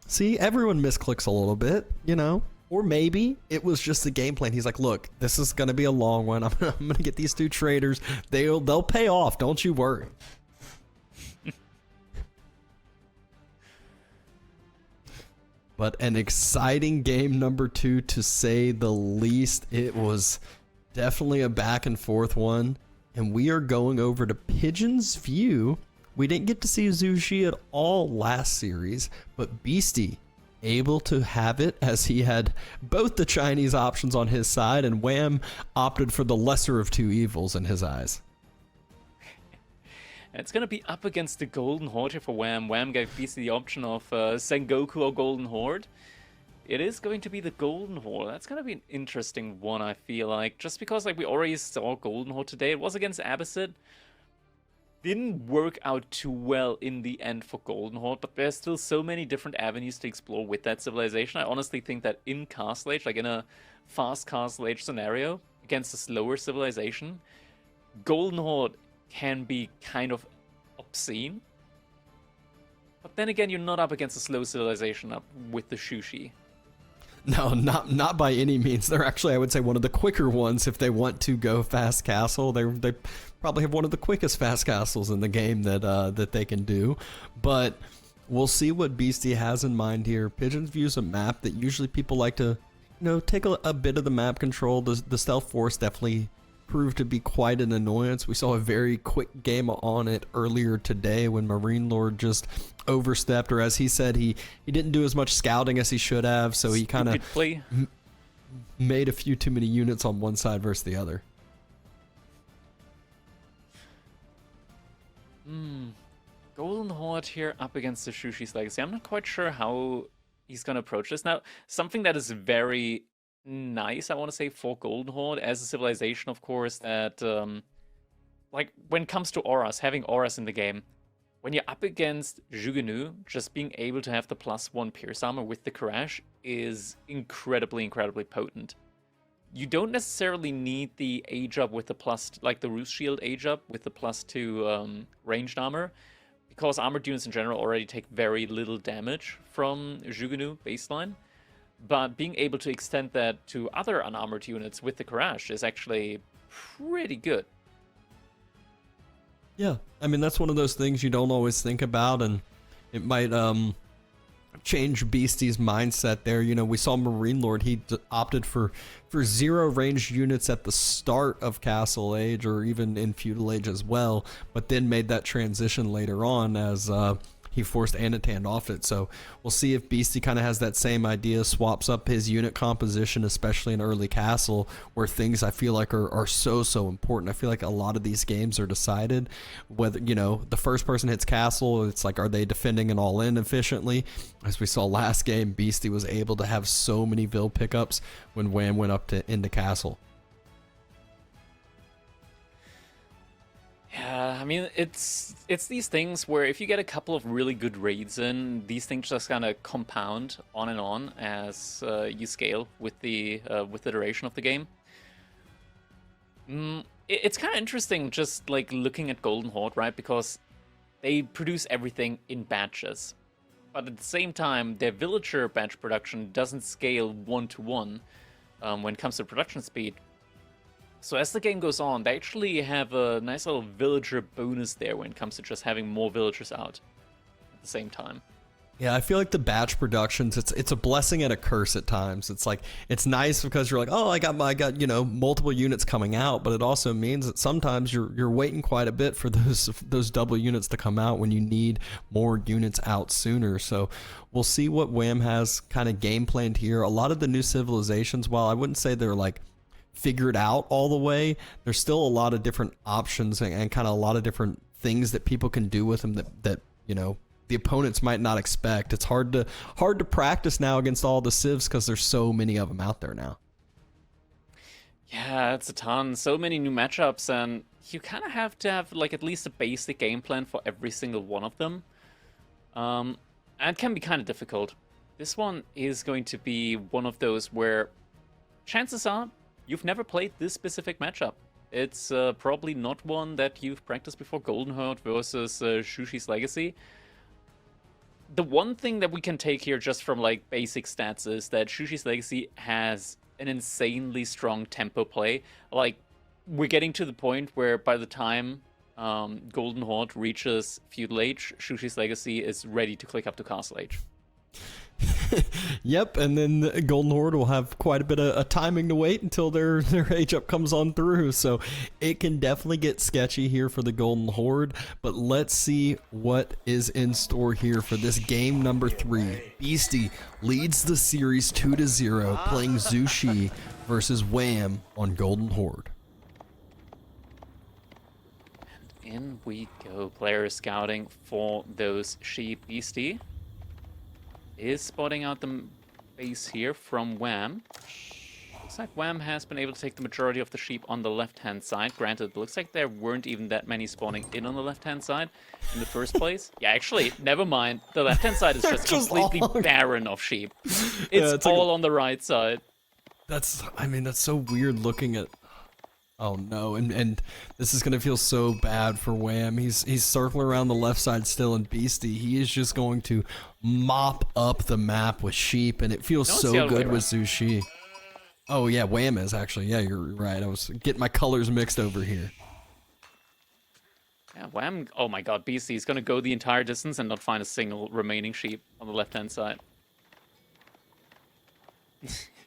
See, everyone misclicks a little bit, you know? Or maybe it was just the game plan. He's like, look, this is going to be a long one. I'm going to get these 2 traders. They'll pay off. Don't you worry. But an exciting game number 2, to say the least. It was definitely a back and forth one. And we are going over to Pigeon's View. We didn't get to see Zushi at all last series, but Beasty able to have it as he had both the Chinese options on his side, and Wham opted for the lesser of 2 evils in his eyes. And it's going to be up against the Golden Horde here for Wham. Wham gave Beasty the option of Sengoku or Golden Horde. It is going to be the Golden Horde. That's going to be an interesting one, I feel like. Just because, like, we already saw Golden Horde today. It was against Abbasid. Didn't work out too well in the end for Golden Horde, but there's still so many different avenues to explore with that civilization. I honestly think that in Castle Age, like in a fast Castle Age scenario, against a slower civilization, Golden Horde can be kind of obscene. But then again, you're not up against a slow civilization up with the Shushi. No, not by any means. They're actually, I would say, one of the quicker ones if they want to go fast castle. They probably have one of the quickest fast castles in the game that they can do. But we'll see what Beasty has in mind here. Pigeon's View is a map that usually people like to, take a bit of the map control. The stealth force definitely proved to be quite an annoyance. We saw a very quick game on it earlier today when Marine Lord just overstepped, or as he said, he didn't do as much scouting as he should have, so he kind of made a few too many units on one side versus the other. Golden Horde here up against the Shushi's Legacy. I'm not quite sure how he's going to approach this. Now, something that is very nice, I want to say, for Golden Horde as a civilization, of course, that, like, when it comes to auras, having auras in the game, when you're up against Jugenu, just being able to have the +1 pierce armor with the Crash is incredibly, incredibly potent. You don't necessarily need the age up with the like the Roost Shield age up with the +2 ranged armor, because armored units in general already take very little damage from Jugenu baseline. But being able to extend that to other unarmored units with the Crash is actually pretty good. Yeah, I mean, that's one of those things you don't always think about, and it might change Beasty's mindset there. We saw Marine Lord, he opted for 0 ranged units at the start of Castle Age, or even in Feudal Age as well, but then made that transition later on as he forced Anatan off it. So we'll see if Beasty kind of has that same idea, swaps up his unit composition, especially in early castle, where things I feel like are so important. I feel like a lot of these games are decided whether, the first person hits castle, it's like, are they defending an all-in efficiently? As we saw last game, Beasty was able to have so many Vil pickups when Wham went up into castle. Yeah, I mean, it's these things where if you get a couple of really good raids in, these things just kind of compound on and on as you scale with the duration of the game. It's kind of interesting just like looking at Golden Horde, right? Because they produce everything in batches, but at the same time, their villager batch production doesn't scale 1-to-1 when it comes to production speed. So as the game goes on, they actually have a nice little villager bonus there when it comes to just having more villagers out at the same time. Yeah, I feel like the batch productions, it's a blessing and a curse at times. It's like, it's nice because you're like, oh, I got multiple units coming out, but it also means that sometimes you're waiting quite a bit for those double units to come out when you need more units out sooner. So we'll see what Wham has kind of game planned here. A lot of the new civilizations, while I wouldn't say they're like figured out all the way, there's still a lot of different options and kind of a lot of different things that people can do with them that the opponents might not expect. It's hard to practice now against all the civs because there's so many of them out there now. Yeah, it's a ton. So many new matchups, and you kind of have to have like at least a basic game plan for every single one of them. And it can be kind of difficult. This one is going to be one of those where chances are you've never played this specific matchup. It's probably not one that you've practiced before. Golden Horde versus Shushi's Legacy. The one thing that we can take here just from like basic stats is that Shushi's Legacy has an insanely strong tempo play. Like, we're getting to the point where by the time Golden Horde reaches Feudal Age, Shushi's Legacy is ready to click up to Castle Age. Yep, and then the Golden Horde will have quite a bit of timing to wait until their age up comes on through. So it can definitely get sketchy here for the Golden Horde. But let's see what is in store here for this game number 3. Beasty leads the series 2-0, playing Zhu Shi versus Wham on Golden Horde. In we go. Player scouting for those sheep. Beasty is spotting out the base here from Wham. Looks like Wham has been able to take the majority of the sheep on the left-hand side. Granted, it looks like there weren't even that many spawning in on the left-hand side in the first place. Yeah, actually, never mind. The left-hand side is just completely barren of sheep. It's all on the right side. That's so weird looking at... Oh no, and this is gonna feel so bad for Wham. He's circling around the left side still, and Beasty, he is just going to mop up the map with sheep, and it feels so good with Zhu Shi. Oh yeah, Wham is actually. Yeah, you're right. I was getting my colors mixed over here. Yeah, Wham. Oh my god, Beasty is gonna go the entire distance and not find a single remaining sheep on the left-hand side.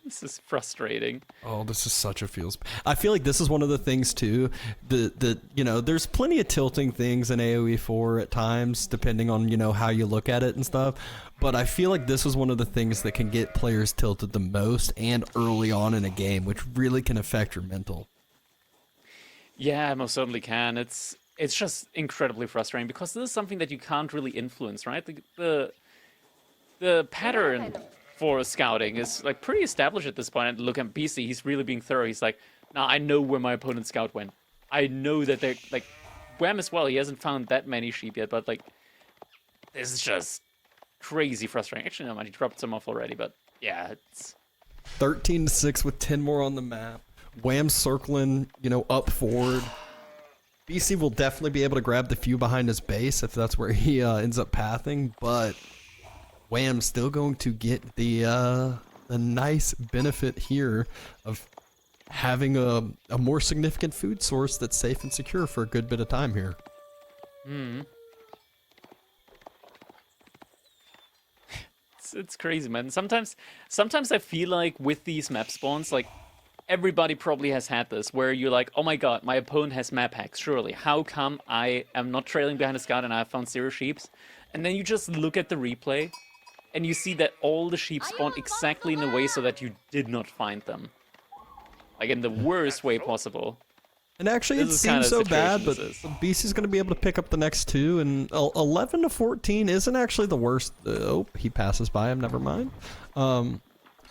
This is frustrating. Oh, this is such a feels. I feel like this is one of the things too. There's plenty of tilting things in AoE 4 at times, depending on how you look at it and stuff. But I feel like this is one of the things that can get players tilted the most and early on in a game, which really can affect your mental. Yeah, most certainly can. It's just incredibly frustrating because this is something that you can't really influence, right? The pattern for scouting is like pretty established at this point. And look at Beasty, he's really being thorough. He's like, nah, I know where my opponent's scout went. I know that they're like Wham as well. He hasn't found that many sheep yet, but like this is just crazy frustrating. Actually, no, he dropped some off already, but yeah, it's 13-6 with 10 more on the map. Wham circling, up forward. BC will definitely be able to grab the few behind his base if that's where he ends up pathing, but Wham's still going to get the nice benefit here of having a more significant food source that's safe and secure for a good bit of time here. It's crazy, man. Sometimes I feel like with these map spawns, like everybody probably has had this, where you're like, oh my god, my opponent has map hacks, surely. How come I am not trailing behind a scout and I have found 0 sheeps? And then you just look at the replay, and you see that all the sheep spawn exactly in a way so that you did not find them. Like, in the worst way possible. And actually, it seems so bad, but Beasty's going to be able to pick up the next 2, and 11 to 14 isn't actually the worst. Oh, he passes by him, never mind.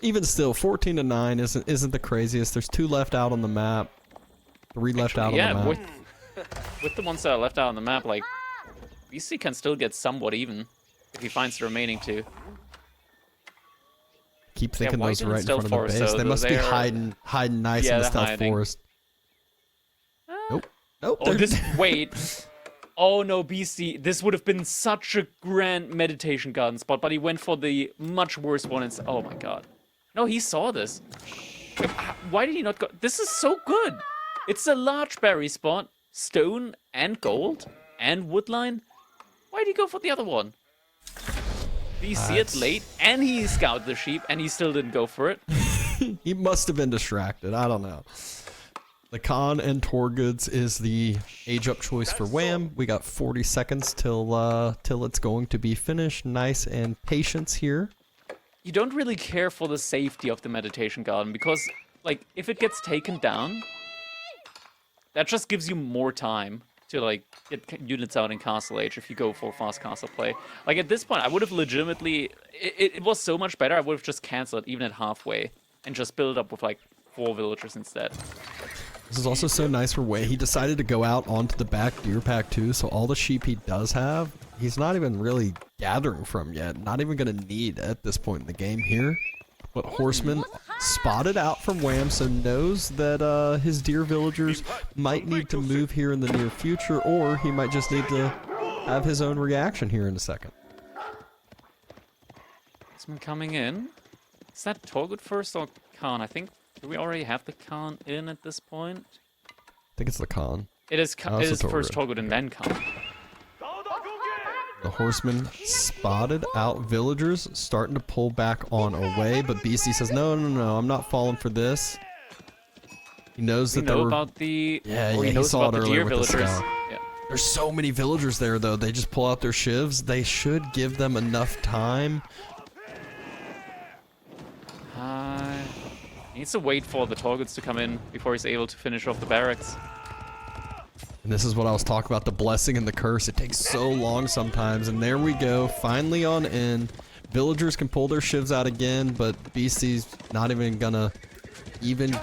Even still, 14 to 9 isn't the craziest. There's 2 left out on the map, 3 left out on the map. With the ones that are left out on the map, like, Beasty can still get somewhat even if he finds the remaining 2. Keep thinking those are right in front of the base. They must be hiding nice in the stealth forest. Nope. Nope. Oh, wait. Oh no, Beasty. This would have been such a grand meditation garden spot, but he went for the much worse one. And oh my god. No, he saw this. Wait, why did he not go? This is so good. It's a large berry spot, stone and gold and woodline. Why did he go for the other one? Did he see it late and he scouted the sheep and he still didn't go for it? He must have been distracted. I don't know. The Khan and Torgoods is the age-up choice for Wham. We got 40 seconds till it's going to be finished. Nice and patience here. You don't really care for the safety of the meditation garden because, like, if it gets taken down, that just gives you more time to, like, get units out in Castle Age if you go for fast castle play. Like, at this point, I would have legitimately... It was so much better, I would have just cancelled even at halfway and just build up with, like, 4 villagers instead. This is also so nice for Wei. He decided to go out onto the back deer pack too, so all the sheep he does have, he's not even really gathering from yet. Not even going to need at this point in the game here. But Horseman spotted out from Wham, so knows that his deer villagers might need to move here in the near future, or he might just need to have his own reaction here in a second. Horseman coming in. Is that Torgood first or Khan? I think... Do we already have the Khan in at this point? I think it's the Khan. It is first Torgood and then Khan. The Horseman spotted out villagers, starting to pull back on away, but Beasty says, no, I'm not falling for this. He knows that there were... about the... Yeah, he saw it earlier with the scout. Yeah. There's so many villagers there, though. They just pull out their shivs. They should give them enough time. He needs to wait for the Torgoods to come in before he's able to finish off the barracks. And this is what I was talking about, the blessing and the curse. It takes so long sometimes, and there we go, finally on in. Villagers can pull their shivs out again, but Beasty's not even gonna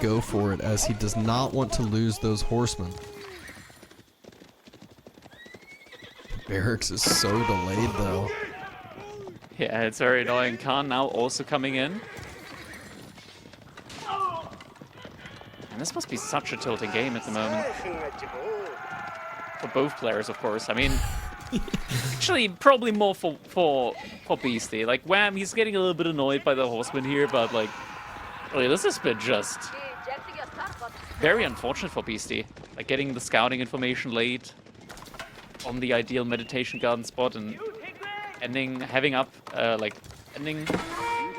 go for it, as he does not want to lose those horsemen. Barracks is so delayed, though. Yeah, it's very annoying. Khan now also coming in. And this must be such a tilting game at the moment. For both players, of course. I mean, actually, probably more for Beasty. Like, Wham, he's getting a little bit annoyed by the horseman here, but, like, really, this has been just very unfortunate for Beasty. Like, getting the scouting information late on the ideal meditation garden spot and ending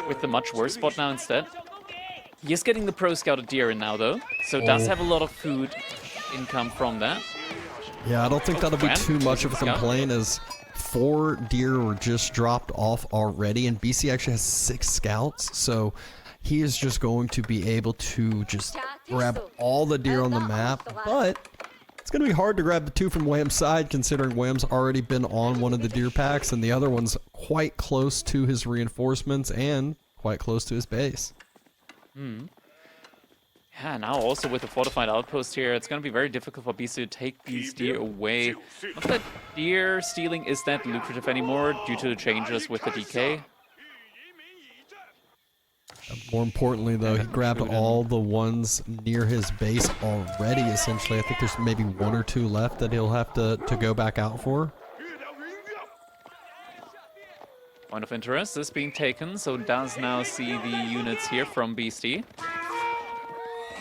with the much worse spot now instead. He is getting the pro scouted deer in now, though, so does have a lot of food income from that. Yeah, I don't think that'll be too much of a complaint, as 4 deer were just dropped off already, and BC actually has 6 scouts, so he is just going to be able to just grab all the deer on the map, but it's going to be hard to grab the 2 from Wham's side, considering Wham's already been on one of the deer packs, and the other one's quite close to his reinforcements and quite close to his base. Yeah, now also with the fortified outpost here, it's going to be very difficult for Beasty to take these deer away. Not that deer stealing is that lucrative anymore due to the changes with the DK. More importantly, though, he grabbed all the ones near his base already, essentially. I think there's maybe 1 or 2 left that he'll have to go back out for. Point of interest is being taken, so does now see the units here from Beasty.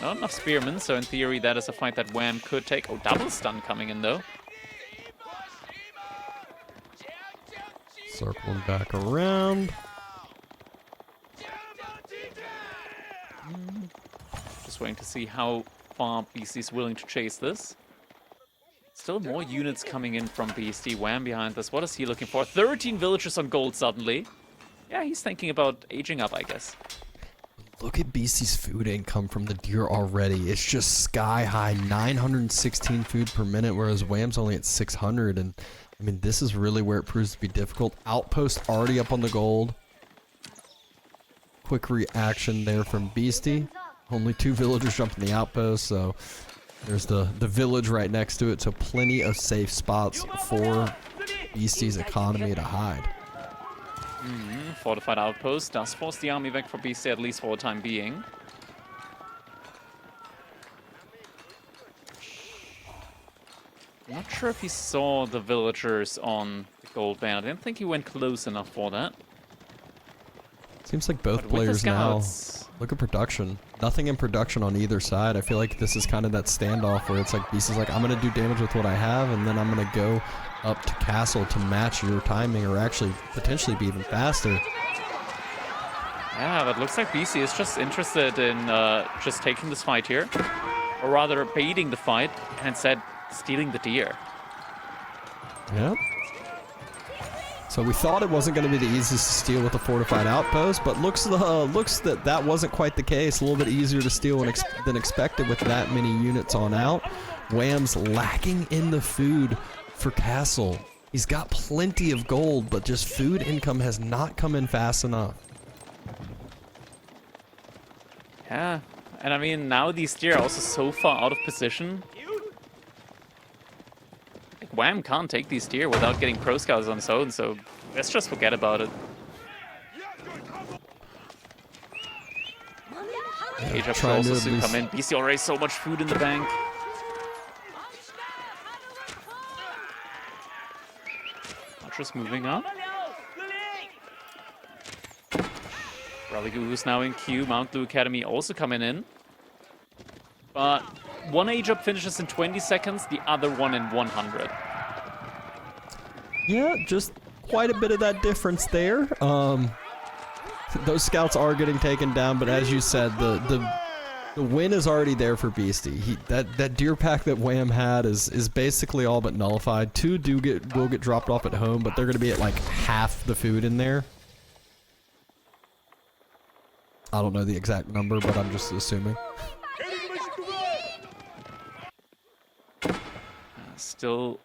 Not enough spearmen, so in theory that is a fight that Wham could take. Oh, double stun coming in though. Circling back around. Just waiting to see how far Beasty is willing to chase this. Still more units coming in from Beasty. Wham behind this. What is he looking for? 13 villagers on gold suddenly. Yeah, he's thinking about aging up, I guess. Look at Beasty's food income from the deer already. It's just sky high, 916 food per minute, whereas Wham's only at 600. And I mean, this is really where it proves to be difficult. Outpost already up on the gold. Quick reaction there from Beasty. Only 2 villagers jumping the outpost, so there's the village right next to it. So plenty of safe spots for Beasty's economy to hide. Fortified outpost does force the army back for Beasty, at least for the time being. I'm not sure if he saw the villagers on the gold band. I didn't think he went close enough for that. Seems like both players now. Look at production. Nothing in production on either side. I feel like this is kind of that standoff where it's like Beasty's like, I'm going to do damage with what I have, and then I'm going to go up to castle to match your timing, or actually potentially be even faster. Yeah, but looks like Beasty is just interested in just taking this fight here. Or rather, baiting the fight, and instead stealing the deer. Yeah. So we thought it wasn't going to be the easiest to steal with a fortified outpost, but looks that that wasn't quite the case. A little bit easier to steal than expected with that many units on out. Wham's lacking in the food for castle. He's got plenty of gold, but just food income has not come in fast enough. Yeah, and I mean, now these deer are also so far out of position. Like, Wham can't take these deer without getting pro scouts on his own, so let's just forget about it. Age up should also soon come in. Beasty already so much food in the bank. Just moving up. Rally Guru's now in queue. Mount Blue Academy also coming in. But one age up finishes in 20 seconds, the other one in 100. Yeah, just quite a bit of that difference there. Those scouts are getting taken down, but as you said, the win is already there for Beasty. That deer pack that Wham had is basically all but nullified. 2 will get dropped off at home, but they're going to be at like half the food in there. I don't know the exact number, but I'm just assuming. Still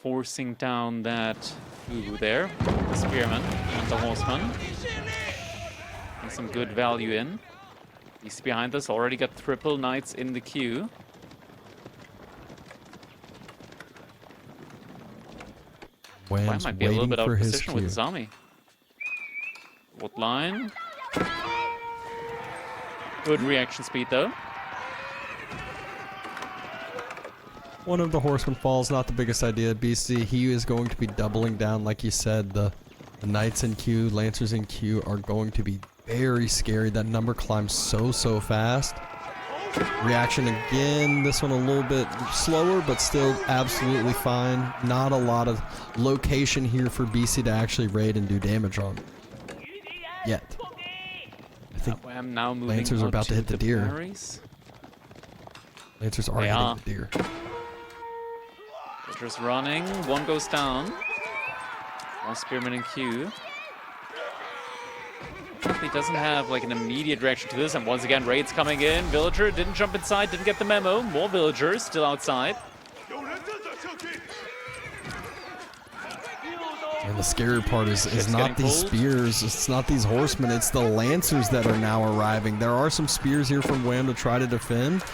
forcing down that Guru there. The Spearman and the Horseman. And some good value in. He's behind us, already got triple knights in the queue. Wham might be a little bit out of position queue with his army. What line? Good reaction speed though. One of the horsemen falls, not the biggest idea. Beasty, he is going to be doubling down, like you said. The knights in queue, lancers in queue are going to be very scary. That number climbs so fast. Reaction again. This one a little bit slower, but still absolutely fine. Not a lot of location here for Beasty to actually raid and do damage on. Yet. I think now moving lancers are about to hit the deer. Berries. Lancers are hitting the deer. Just running. One goes down. One spearman in queue. He doesn't have like an immediate reaction to this, and once again raids coming in. Villager didn't jump inside, didn't get the memo. More villagers still outside. And the scary part is not these spears, it's not these horsemen, it's the lancers that are now arriving. There are some spears here from Wham to try to defend.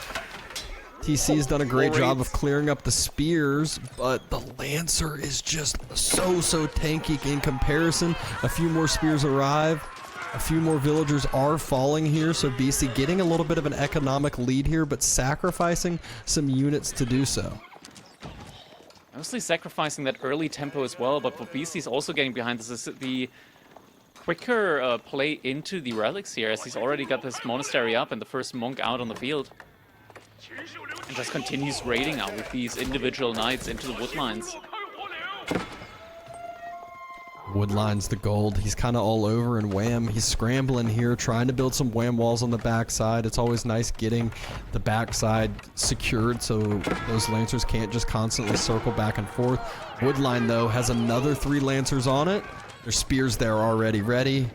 TC has done a great job of clearing up the spears, but the Lancer is just so tanky in comparison. A few more spears arrive. A few more villagers are falling here, so Beasty getting a little bit of an economic lead here, but sacrificing some units to do so. Mostly sacrificing that early tempo as well, but what Beasty's also getting behind this is the quicker play into the relics here, as he's already got this monastery up and the first monk out on the field. And just continues raiding now with these individual knights into the woodlines. Woodline's the gold. He's kind of all over, and Wham, he's scrambling here, trying to build some Wham walls on the backside. It's always nice getting the backside secured so those Lancers can't just constantly circle back and forth. Woodline, though, has another 3 Lancers on it. There's spears there already ready.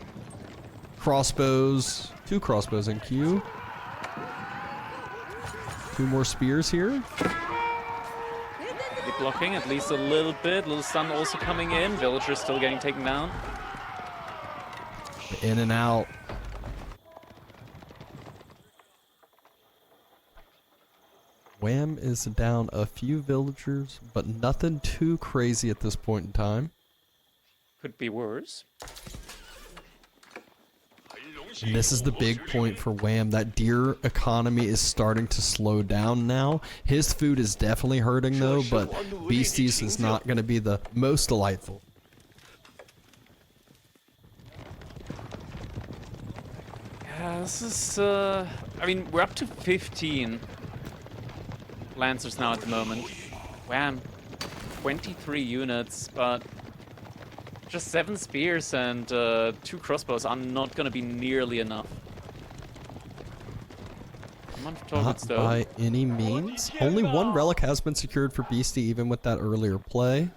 Crossbows. 2 crossbows in queue. 2 more spears here. Blocking at least a little bit. Little stun also coming in. Villagers still getting taken down. In and out. Wham is down a few villagers, but nothing too crazy at this point in time. Could be worse. And this is the big point for Wham. That deer economy is starting to slow down now. His food is definitely hurting though, but Beastie's is not going to be the most delightful. Yeah, this is, I mean, we're up to 15 Lancers now at the moment. Wham, 23 units, but just 7 spears and 2 crossbows are not going to be nearly enough. Come on, Not though. by any means. Only 1 relic has been secured for Beastie, even with that earlier play.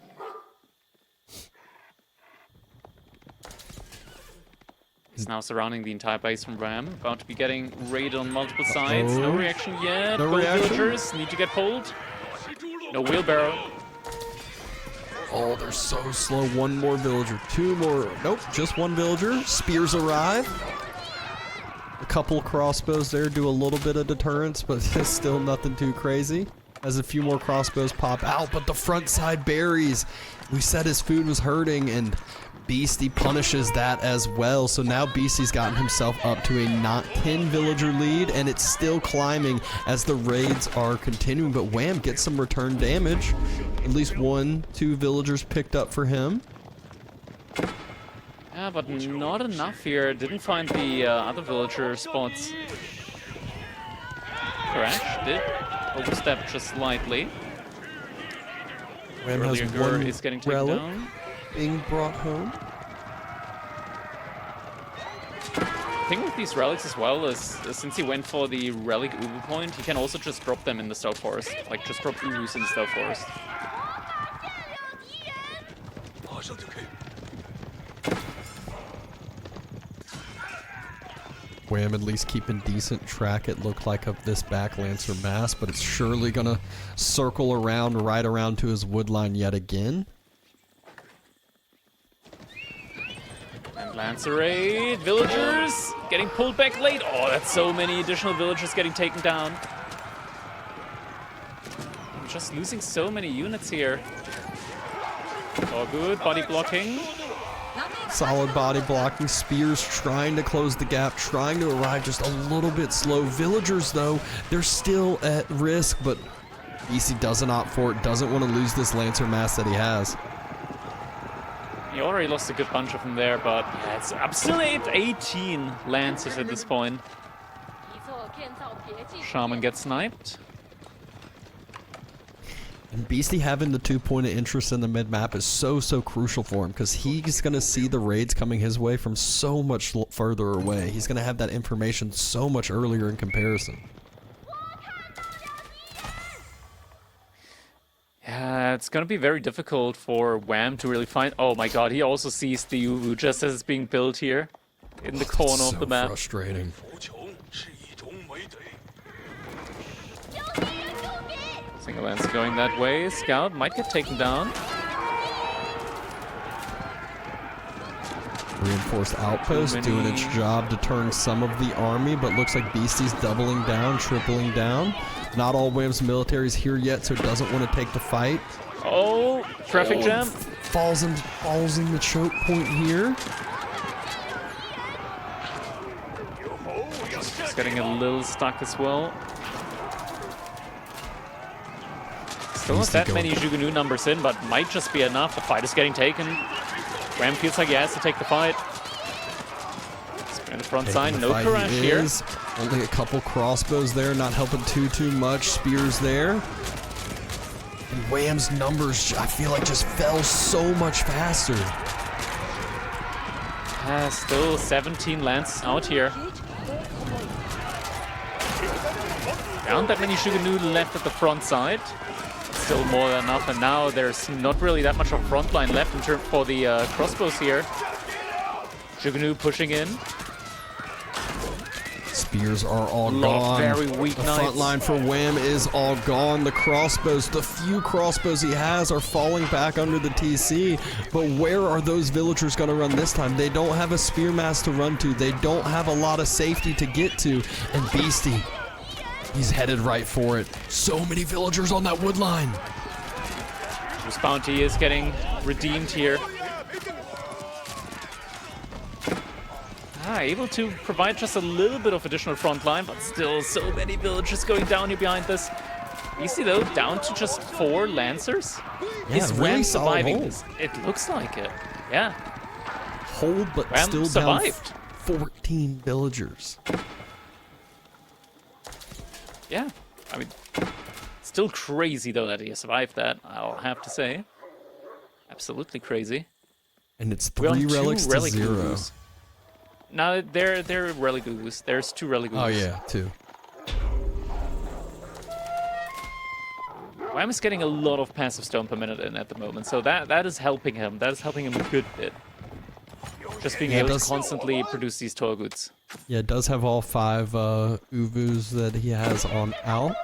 He's now surrounding the entire base from Ram. About to be getting raided on multiple sides. No reaction yet. No Both reaction. villagers need to get pulled. No wheelbarrow. Oh, they're so slow. 1 more villager. 2 more. Nope, just 1 villager. Spears arrive. A couple crossbows there do a little bit of deterrence, but still nothing too crazy. As a few more crossbows pop out, but the front side berries. We said his food was hurting, and Beastie punishes that as well. So now Beastie's gotten himself up to a not 10 villager lead, and it's still climbing as the raids are continuing. But Wham gets some return damage. At least 1, 2 villagers picked up for him. Yeah, but not enough here. Didn't find the other villager spots. Crash did overstep just slightly. Wham has Earlier 1 is getting taken relic down. being brought home. The thing with these relics as well is, since he went for the relic Ubu point, he can also just drop them in the Stealth Forest. Like, just drop Ubus in the Stealth Forest. Wham at least keeping decent track, it looked like, of this back Lancer mass, but it's surely gonna circle around right around to his woodline yet again. And Lancer raid, villagers getting pulled back late. Oh, that's so many additional villagers getting taken down. I'm just losing so many units here. All good, body blocking. Solid body blocking, spears trying to close the gap, trying to arrive just a little bit slow. Villagers, though, they're still at risk, but Beastie doesn't opt for it, doesn't want to lose this Lancer mass that he has. He already lost a good bunch of them there, but yeah, it's up still 18 Lancers at this point. Shaman gets sniped. And Beastie having the 2-point of interest in the mid-map is so crucial for him, because he's going to see the raids coming his way from so much further away. He's going to have that information so much earlier in comparison. Yeah, it's going to be very difficult for Wham to really find... Oh my god, he also sees the Uwu just as it's being built here in the corner of the map. Frustrating. Single Lancer going that way. Scout might get taken down. Reinforced outpost doing its job to turn some of the army, but looks like Beastie's doubling down, tripling down. Not all Wham's military's here yet, so it doesn't want to take the fight. Oh, traffic jam. Falls in the choke point here. It's getting a little stuck as well. Still not that many Jugunu numbers in, but might just be enough. The fight is getting taken. Wham feels like he has to take the fight. Spin the front side, no crash here. Only a couple crossbows there, not helping too much. Spears there. And Wham's numbers, I feel like, just fell so much faster. Still 17 lands out here. There aren't that many Shuganu left at the front side. Still more than enough, and now there's not really that much of front line left in turn for the crossbows here. Shuganu pushing in. Spears are all gone. Very weak the knights. front line for Wham is all gone. The crossbows, the few crossbows he has are falling back under the TC. But where are those villagers going to run this time? They don't have a spear mass to run to. They don't have a lot of safety to get to. And Beasty, he's headed right for it. So many villagers on that wood line. This bounty is getting redeemed here. Able to provide just a little bit of additional front line, but still so many villagers going down here behind this. Beasty though, down to just 4 Lancers. Yeah, Is really Wham solid surviving hold. this? It looks like it. Yeah. Hold, but Wham still survived. down 14 villagers. Yeah. I mean, still crazy though that he survived that, I'll have to say. Absolutely crazy. And it's We're on 3 2 relics to relic 0. Gurus. No, they're relic Gurus. There's 2 relic Gurus. Oh yeah, 2. Wham is getting a lot of passive stone per minute in at the moment, so that is helping him. That is helping him a good bit. Just being able to constantly produce these Torguts. Yeah, it does have all 5 Uvus that he has on out.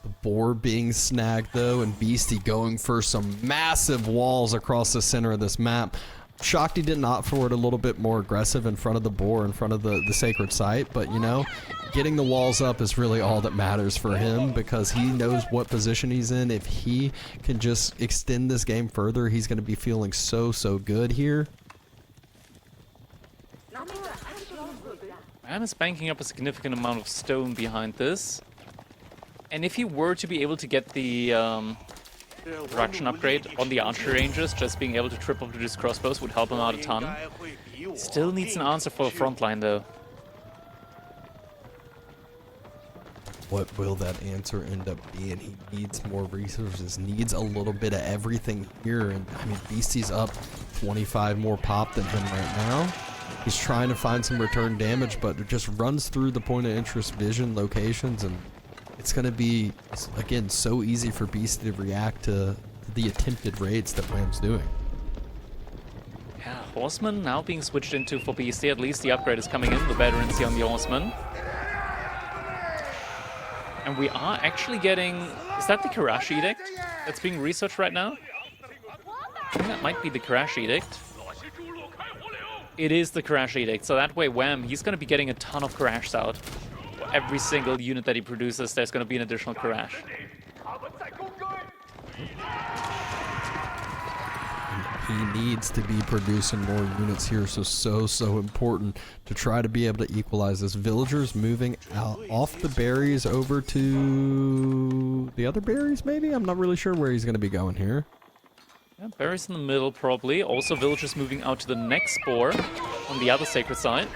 The boar being snagged though, and Beasty going for some massive walls across the center of this map. Shocked he didn't opt for it a little bit more aggressive in front of the boar, in front of the sacred site, but you know, getting the walls up is really all that matters for him because he knows what position he's in. If he can just extend this game further, he's going to be feeling so good here. Wham is banking up a significant amount of stone behind this. And if he were to be able to get the production upgrade on the archer ranges, just being able to triple produce crossbows would help him out a ton. Still needs an answer for the front line though. What will that answer end up being? He needs more resources, needs a little bit of everything here. And I mean, Beasty's up 25 more pop than him right now. He's trying to find some return damage, but it just runs through the point of interest vision locations, and it's going to be, again, so easy for Beasty to react to the attempted raids that Wham's doing. Yeah, Horseman now being switched into for Beasty. At least the upgrade is coming in, the veterancy on the Horseman. And we are actually getting... Is that the Karash Edict that's being researched right now? I think that might be the Karash Edict. It is the Karash Edict, so that way Wham, he's going to be getting a ton of Karashs out. For every single unit that he produces, there's going to be an additional Karash. He needs to be producing more units here, so important to try to be able to equalize this. Villagers moving out off the berries over to the other berries, maybe? I'm not really sure where he's going to be going here. Yeah, berries in the middle, probably. Also, villagers moving out to the next spore on the other sacred side.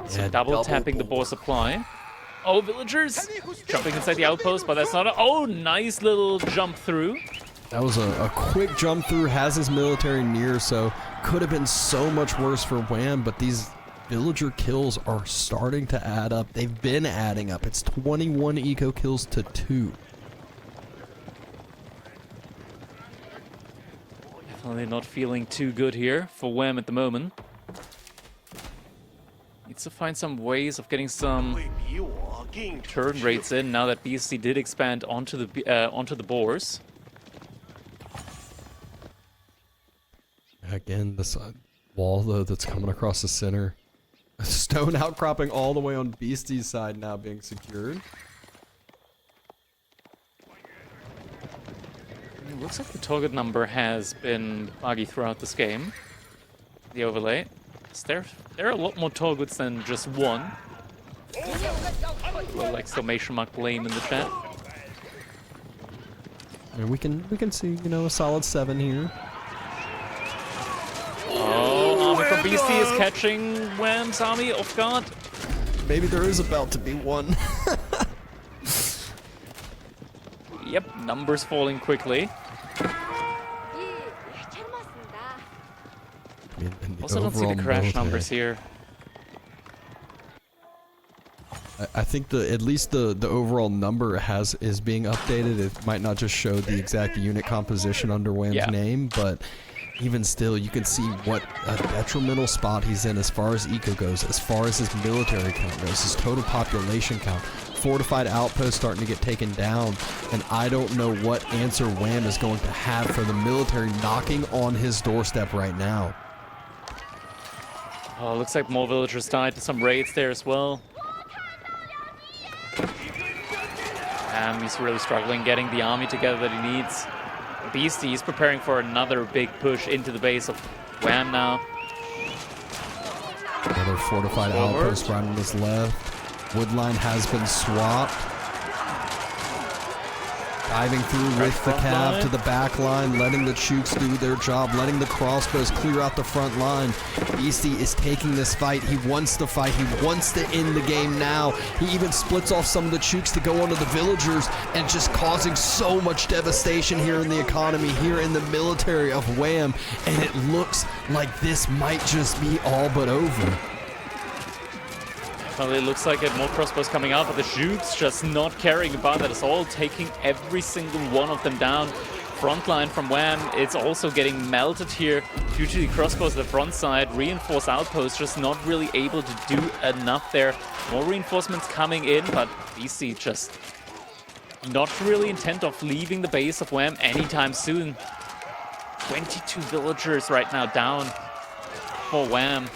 So Yeah, double tapping the boar supply. Oh, villagers! Jumping inside the outpost, but that's not a... Oh, nice little jump through. That was a quick jump through, has his military near, so could have been so much worse for Wham, but these villager kills are starting to add up. They've been adding up. It's 21 eco kills to 2. Definitely not feeling too good here for Wham at the moment. Needs to find some ways of getting some turn rates in now that Beasty did expand onto the boars. Again, this wall though that's coming across the center. A stone outcropping all the way on Beasty's side now being secured. It looks like the target number has been buggy throughout this game. The overlay. There are a lot more targets than just one. Little exclamation mark blame in the chat. And we can see, you know, a solid 7 here. Oh, army from Beasty is catching Wham's army off guard. Maybe there is about to be one. Yep, numbers falling quickly. Also don't see the crash numbers here. I think at least the overall number is being updated. It might not just show the exact unit composition under Wham's name, but even still, you can see what a detrimental spot he's in as far as eco goes, as far as his military count goes, his total population count. Fortified outposts starting to get taken down, and I don't know what answer Wham is going to have for the military knocking on his doorstep right now. Oh, looks like more villagers died to some raids there as well. He's really struggling getting the army together that he needs. Beasty is preparing for another big push into the base of Wham now. Another fortified outpost right on his left. Woodline has been swapped. Diving through with the cav to the back line, letting the Chooks do their job, letting the crossbows clear out the front line. Beasty is taking this fight. He wants to fight. He wants to end the game now. He even splits off some of the Chooks to go onto the villagers and just causing so much devastation here in the economy, here in the military of Wham. And it looks like this might just be all but over. Well, it looks like it. More crossbows coming out, but the Chooks just not caring about that at all, taking every single one of them down. Front line from Wham, it's also getting melted here due to the crossbows at the front side. Reinforced outposts just not really able to do enough there. More reinforcements coming in, but Beasty just not really intent of leaving the base of Wham anytime soon. 22 villagers right now down for Wham.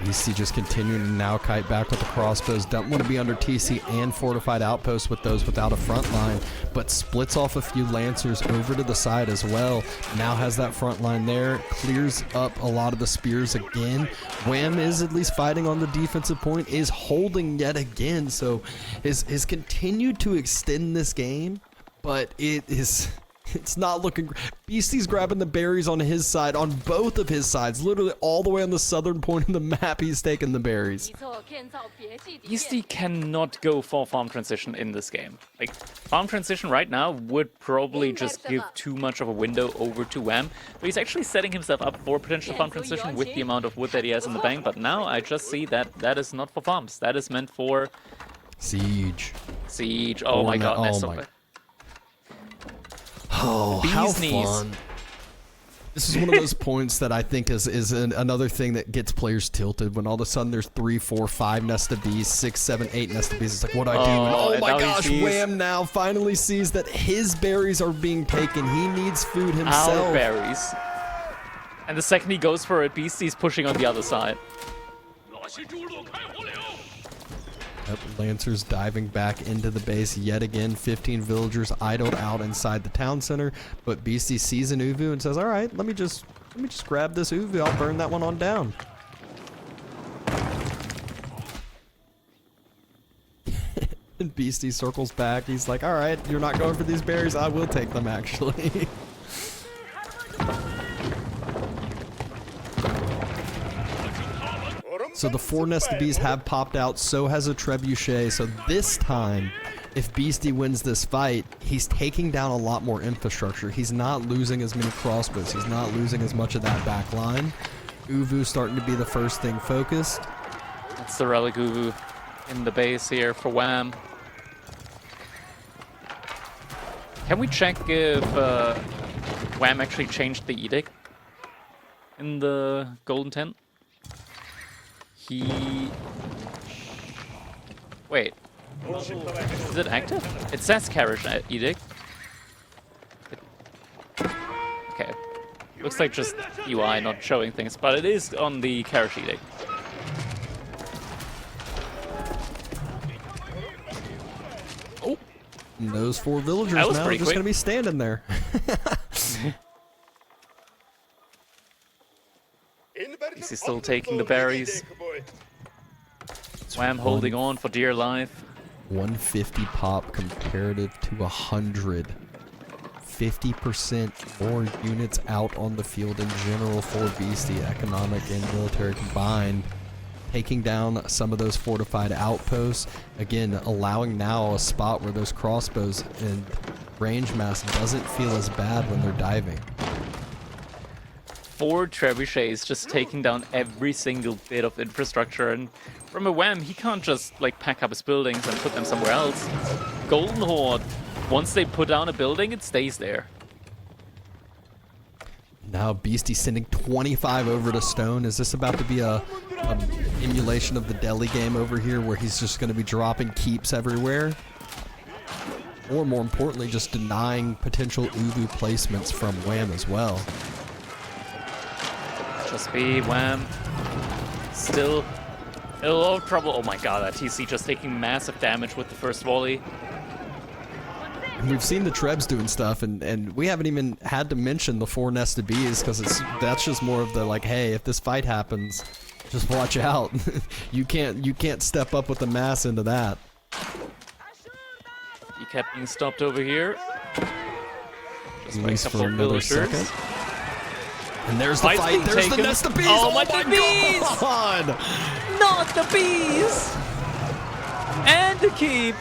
Beasty just continuing to now kite back with the crossbows. Don't want to be under TC and fortified outposts with those without a front line, but splits off a few lancers over to the side as well. Now has that front line there, clears up a lot of the spears again. Wham is at least fighting on the defensive point, is holding yet again, so is continued to extend this game, but it's not looking great. Beasty's grabbing the berries on his side, on both of his sides. Literally all the way on the southern point of the map, he's taking the berries. Beasty cannot go for farm transition in this game. Like, farm transition right now would probably just give too much of a window over to Wham. But he's actually setting himself up for potential farm transition with the amount of wood that he has in the bank. But now I just see that that is not for farms. That is meant for... Siege. Siege. Oh my god. Oh my. Oh, how fun. This is one of those points that I think is another thing that gets players tilted when all of a sudden there's 3, 4, 5 nested bees, 6, 7, 8 nested bees. It's like, what do I do? And oh my gosh, Wham now finally sees that his berries are being taken. He needs food himself. Our berries. And the second he goes for it, Beasty's pushing on the other side. Yep, Lancers diving back into the base yet again. 15 villagers idled out inside the town center, but Beasty sees an Uvu and says, "All right, let me just grab this Uvu. I'll burn that one on down." And Beasty circles back. He's like, "All right, you're not going for these berries. I will take them, actually." So the 4 nested bees have popped out, so has a trebuchet. So this time, if Beasty wins this fight, he's taking down a lot more infrastructure. He's not losing as many crossbows. He's not losing as much of that back line. Uvu starting to be the first thing focused. That's the relic Uvu in the base here for Wham. Can we check if Wham actually changed the edict in the golden tent? Wait. Is it active? It says carriage edict. Okay. Looks like just UI not showing things, but it is on the carriage edict. Oh, and those 4 villagers now are just going to be standing there. He's still taking the berries. Wham holding on for dear life. 150 pop comparative to 100. 50% more units out on the field in general for Beasty, economic and military combined. Taking down some of those fortified outposts. Again, allowing now a spot where those crossbows and range mass doesn't feel as bad when they're diving. 4 trebuchets just taking down every single bit of infrastructure, and from a wham, he can't just like pack up his buildings and put them somewhere else. Golden Horde, once they put down a building, it stays there. Now Beasty sending 25 over to Stone. Is this about to be a emulation of the Delhi game over here where he's just going to be dropping keeps everywhere? Or more importantly, just denying potential Uvu placements from Wham as well. Just be Wham. Still in a lot of trouble. Oh my god, that TC just taking massive damage with the first volley. And we've seen the Trebs doing stuff, and we haven't even had to mention the 4 nested bees because that's just more of the like, hey, if this fight happens, just watch out. you can't step up with the mass into that. He kept being stopped over here. Just by a couple for of another villagers. second. And there's the fight. There's the nest of bees. Oh my bees! God! Not the bees! And the keep.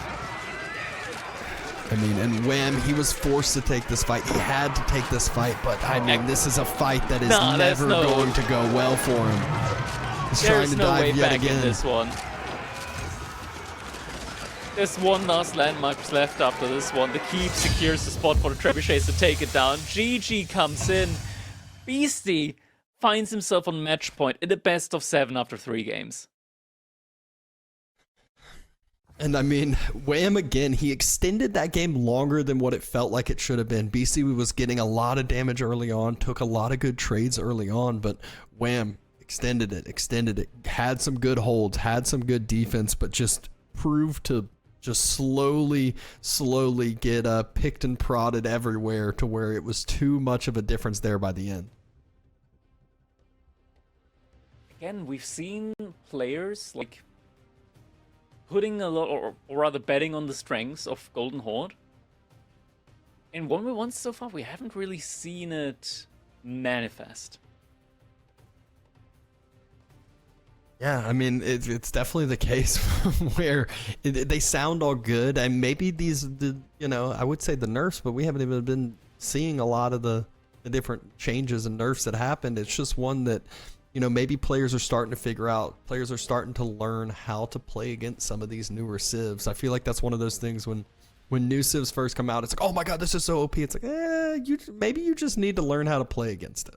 I mean, and Wham, he was forced to take this fight. He had to take this fight, but I mean, this is a fight that is never going to go well for him. He's trying to dive yet again. In this one. There's one last landmark left after this one. The keep secures the spot for the trebuchets to take it down. GG comes in. Beasty finds himself on match point in the best of 7 after 3 games. And I mean, Wham again, he extended that game longer than what it felt like it should have been. Beasty was getting a lot of damage early on, took a lot of good trades early on, but Wham extended it, had some good holds, had some good defense, but just proved to just slowly get picked and prodded everywhere to where it was too much of a difference there by the end. Again, we've seen players like putting a lot, or rather betting on the strengths of Golden Horde. In 1v1 so far, we haven't really seen it manifest. Yeah, I mean, it's definitely the case where they sound all good, and maybe I would say the nerfs, but we haven't even been seeing a lot of the different changes and nerfs that happened. It's just one that, maybe players are starting to figure out. Players are starting to learn how to play against some of these newer civs. I feel like that's one of those things when new civs first come out, it's like, oh my god, this is so OP. It's like, maybe you just need to learn how to play against it.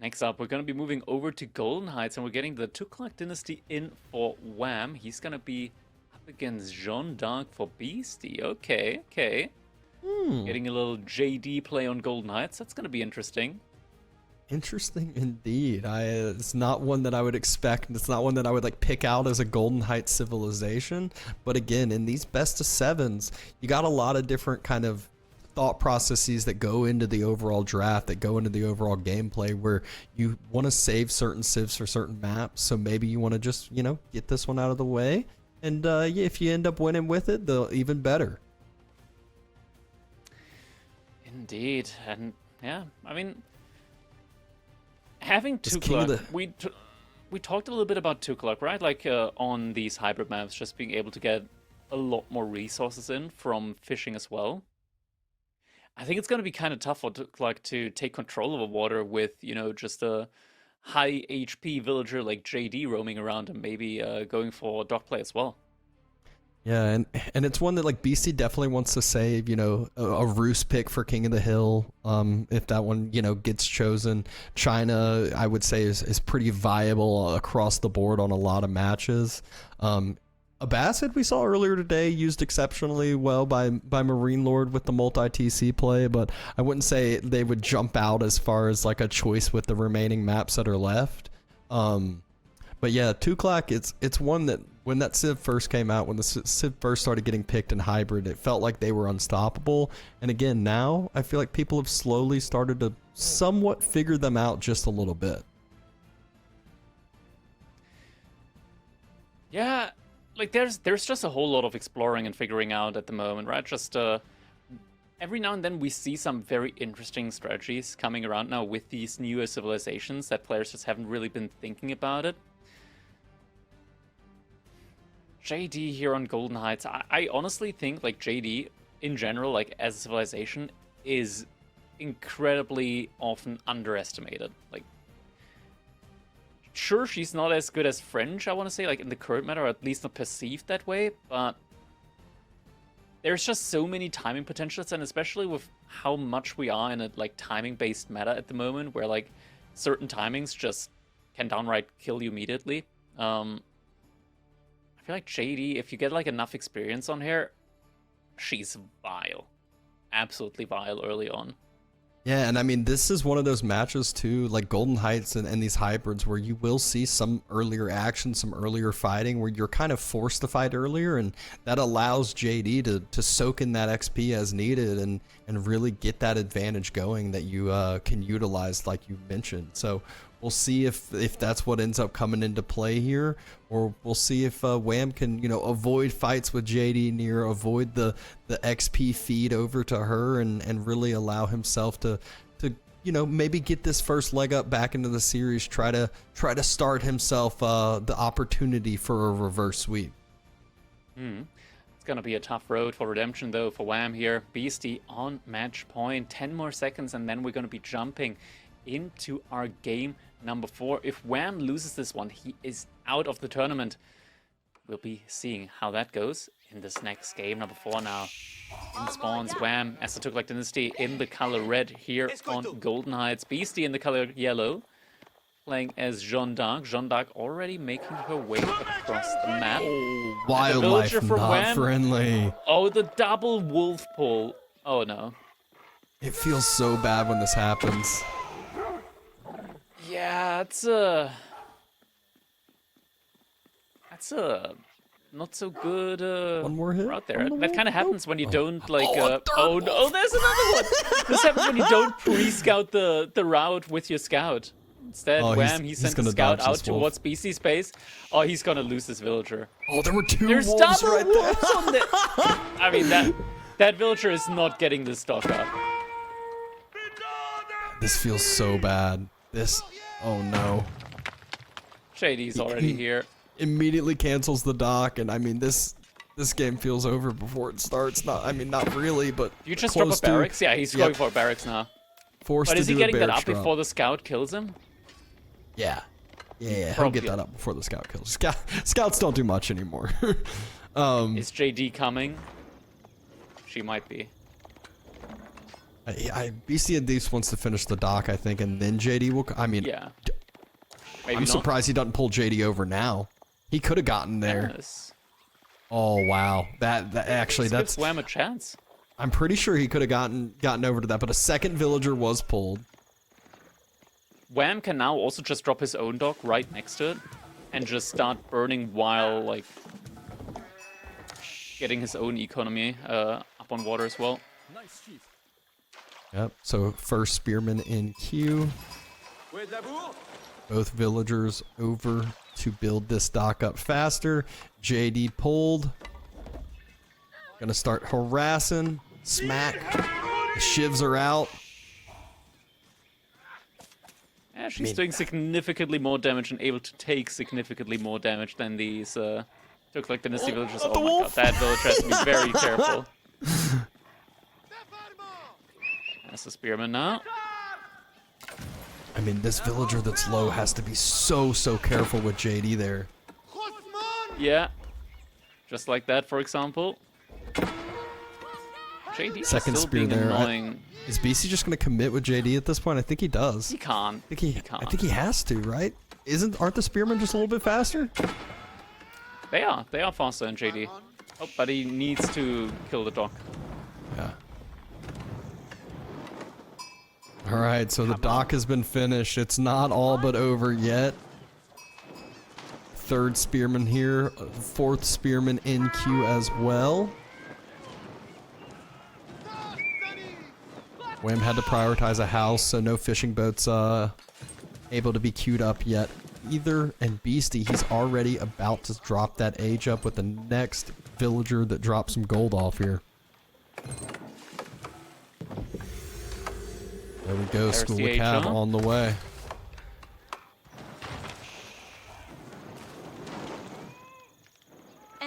Next up, we're going to be moving over to Golden Heights, and we're getting the Tuklak Dynasty in for Wham. He's going to be up against Jean d'Arc for Beasty. Okay. Getting a little JD play on Golden Heights. That's going to be interesting. Interesting indeed. It's not one that I would expect. It's not one that I would pick out as a Golden Heights civilization. But again, in these best of 7s, you got a lot of different kind of thought processes that go into the overall draft, that go into the overall gameplay, where you want to save certain civs for certain maps. So maybe you want to just, get this one out of the way. And if you end up winning with it, even better. Indeed. And yeah, I mean, having Tuklak, we talked a little bit about Tuklak, right? Like on these hybrid maps, just being able to get a lot more resources in from fishing as well. I think it's going to be kind of tough for Tuklak to take control of the water with, just a high HP villager like JD roaming around and maybe going for dog play as well. Yeah, and it's one that Beasty definitely wants to save, a roost pick for King of the Hill. If that one, gets chosen. China, I would say, is pretty viable across the board on a lot of matches. Abbasid, we saw earlier today, used exceptionally well by Marine Lord with the multi-TC play, but I wouldn't say they would jump out as far as a choice with the remaining maps that are left. But yeah, Tuklak, it's one that when that Civ first came out, when the Civ first started getting picked in hybrid, it felt like they were unstoppable. And again, now I feel like people have slowly started to somewhat figure them out just a little bit. Yeah. There's just a whole lot of exploring and figuring out at the moment, right? Just every now and then we see some very interesting strategies coming around now with these newer civilizations that players just haven't really been thinking about it. JD here on Golden Heights, I honestly think JD in general, as a civilization, is incredibly often underestimated. Like, sure, she's not as good as French, I want to say, like in the current meta, or at least not perceived that way, but there's just so many timing potentials, and especially with how much we are in a like timing-based meta at the moment, where like certain timings just can downright kill you immediately. I feel like JD, if you get like enough experience on her, she's vile. Absolutely vile early on. Yeah, and I mean, this is one of those matches too, like Golden Heights and these hybrids, where you will see some earlier action, some earlier fighting, where you're kind of forced to fight earlier, and that allows JD to soak in that XP as needed and really get that advantage going that you can utilize, like you mentioned. So we'll see if that's what ends up coming into play here, or we'll see if Wham can, you know, avoid fights with JD near, avoid the XP feed over to her, and really allow himself to you know, maybe get this first leg up back into the series, try to start himself the opportunity for a reverse sweep. It's gonna be a tough road for redemption though for Wham here. Beasty on match point, 10 more seconds, and then we're gonna be jumping into our game number 4. If Wham loses this one, he is out of the tournament. We'll be seeing how that goes in this next game, number 4 now. In spawns Wham, as the Took Dynasty in the color red here on Golden Heights. Beasty in the color yellow, playing as Jeanne d'Arc. Jeanne d'Arc already making her way across the map. Oh, wildlife not Wham. Friendly. Oh, the double wolf pull. Oh no. It feels so bad when this happens. Yeah, it's not so good one more hit out there. That kind of happens when you don't like oh no, there's another one. This happens when you don't pre-scout the route with your scout. Instead, Wham, he sent the scout out towards BC space. Oh, he's gonna lose this villager. Oh, there were two There's wolves double right wolves there. on there. I mean, that villager is not getting this stock up. This feels so bad. Oh no. JD's already here. Immediately cancels the dock, and I mean, this game feels over before it starts. Not really, but you just drop a barracks? Yeah, he's going for a barracks now. But is he getting that up before the scout kills him? Yeah, he'll get that up before the scout kills. Scouts don't do much anymore. Is JD coming? She might be. BC at least wants to finish the dock, I think, and then JD will. I mean, yeah. I'm surprised he doesn't pull JD over now. He could have gotten there. Yes. Oh wow, that actually gives Wham a chance. I'm pretty sure he could have gotten over to that, but a second villager was pulled. Wham can now also just drop his own dock right next to it and just start burning while like getting his own economy up on water as well. Yep. So first spearman in queue. Both villagers over to build this dock up faster. JD pulled. Gonna start harassing. Smack. The shivs are out. Yeah, she's doing significantly more damage and able to take significantly more damage than these Took Dynasty villagers. Oh my god, that villager has to be very careful. That's the spearman now. I mean, this villager that's low has to be so careful with JD there. Yeah. Just like that, for example. JD second still spear being there. annoying. Is BC just going to commit with JD at this point? I think he does. He can't. I think he has to, right? Aren't the spearmen just a little bit faster? They are faster than JD. Oh, but he needs to kill the dock. Yeah. All right, so the dock has been finished. It's not all but over yet. Third spearman here, fourth spearman in queue as well. Wham had to prioritize a house, so no fishing boats able to be queued up yet either. And Beasty, he's already about to drop that age up with the next villager that drops some gold off here. There we go, School of Cab on the way.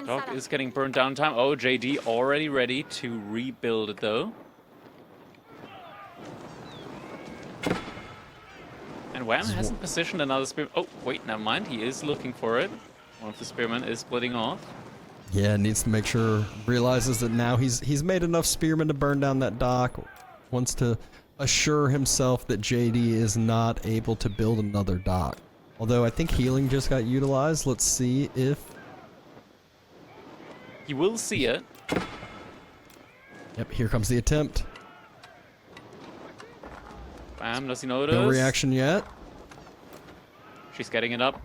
Dock is getting burned down in time. Oh, JD already ready to rebuild it though. And Wham hasn't positioned another spearman. Oh, wait, never mind. He is looking for it. One of the spearmen is splitting off. Yeah, needs to make sure, realizes that now he's made enough spearmen to burn down that dock. Wants to assure himself that JD is not able to build another dock. Although I think healing just got utilized. Let's see if... You will see it. Yep, here comes the attempt. Bam, does he notice? No reaction yet. She's getting it up.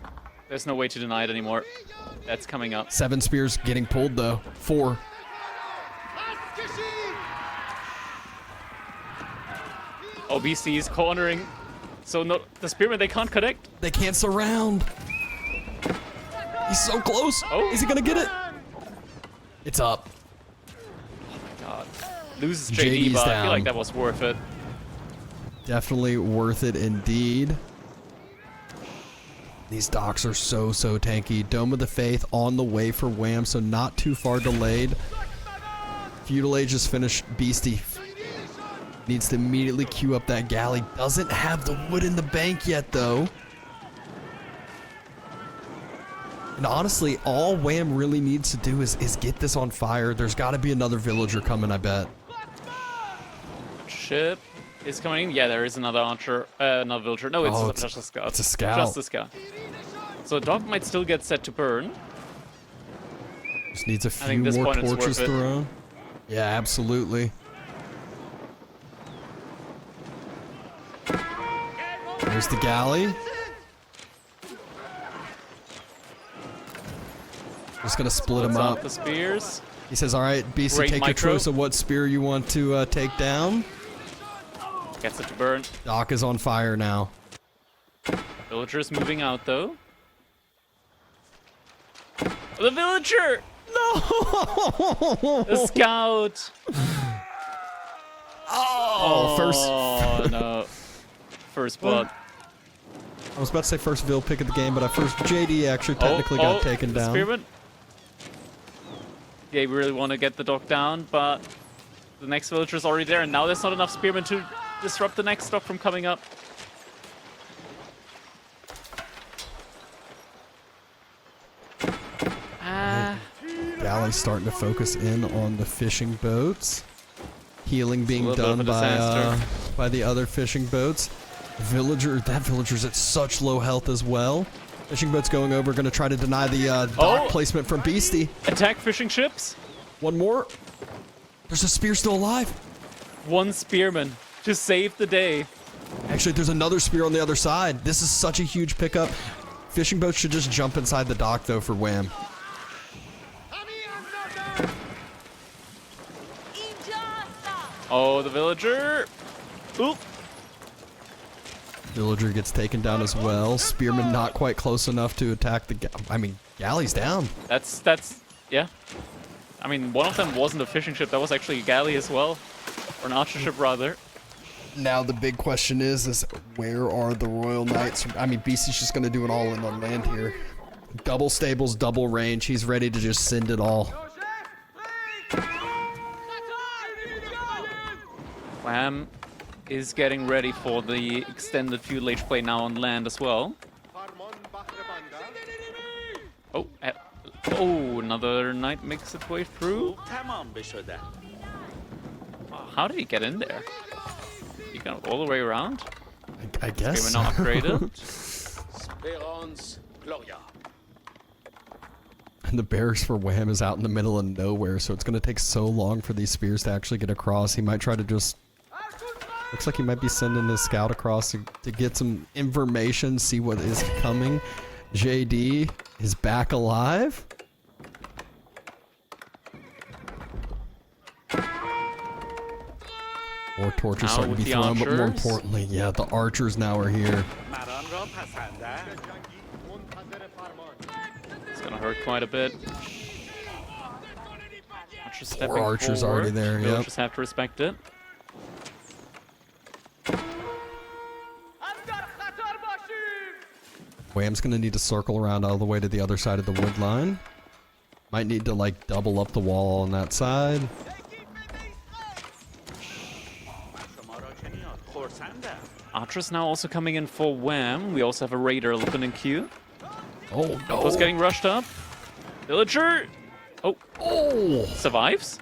There's no way to deny it anymore. That's coming up. 7 spears getting pulled though. 4. Oh, Beasty is cornering. So no, the spearmen, they can't connect. They can't surround. He's so close. Oh. Is he gonna get it? It's up. God. Loses JD's JD, but I down. feel like that was worth it. Definitely worth it indeed. These docks are so tanky. Dome of the Faith on the way for Wham, so not too far delayed. Feudal Age is finished. Beasty needs to immediately queue up that galley. Doesn't have the wood in the bank yet, though. And honestly, all Wham really needs to do is get this on fire. There's got to be another villager coming, I bet. Ship is coming. Yeah, there is another archer, another villager. No, it's just a scout. It's a scout. Just a scout. So dock might still get set to burn. Just needs a few think this more point it's torches worth it. thrown. Yeah, absolutely. There's the galley. Just gonna split them What's up. The spears. He says, all right, Beastie, Great take micro. your choice of what spear you want to take down. Gets it to burn. Dock is on fire now. Villagers moving out though. The villager! No! The scout! Oh, first. Oh no. First blood. I was about to say first Vill pick of the game, but first JD actually technically got taken the down. Spearman. Yeah, we really want to get the dock down, but the next villager's already there, and now there's not enough spearmen to disrupt the next dock from coming up. Galley's starting to focus in on the fishing boats. Healing being little bit of done a disaster. by the other fishing boats. That villager's at such low health as well. Fishing boats going over, going to try to deny the dock placement from Beastie. Attack fishing ships. One more. There's a spear still alive. One spearman to save the day. Actually, there's another spear on the other side. This is such a huge pickup. Fishing boats should just jump inside the dock, though, for Wham. Oh, the villager. Oop. Villager gets taken down as well. Spearman not quite close enough to attack the galley's down. That's yeah. I mean, one of them wasn't a fishing ship. That was actually a galley as well, or an archer ship rather. Now the big question is where are the Royal Knights? I mean, Beastie's just going to do it all in on land here. Double stables, double range. He's ready to just send it all. Wham is getting ready for the extended feudal age play now on land as well. Oh, another knight makes its way through. How did he get in there? He got all the way around? I guess. Spearman not upgraded. And the barracks for Wham is out in the middle of nowhere, so it's going to take so long for these spears to actually get across. He might try to just... Looks like he might be sending his scout across to get some information, see what is coming. JD is back alive. More torches Now starting to with be the thrown, but more archers. importantly, yeah, the archers now are here. It's gonna hurt quite a bit. Archers stepping Four archers forward. already there, yep. Villagers have to respect it. Wham's gonna need to circle around all the way to the other side of the wood line. Might need to like double up the wall on that side. archers now also coming in for Wham. We also have a raider elephant in queue. Oh no! Was getting rushed up. Villager. Oh. Oh! Survives.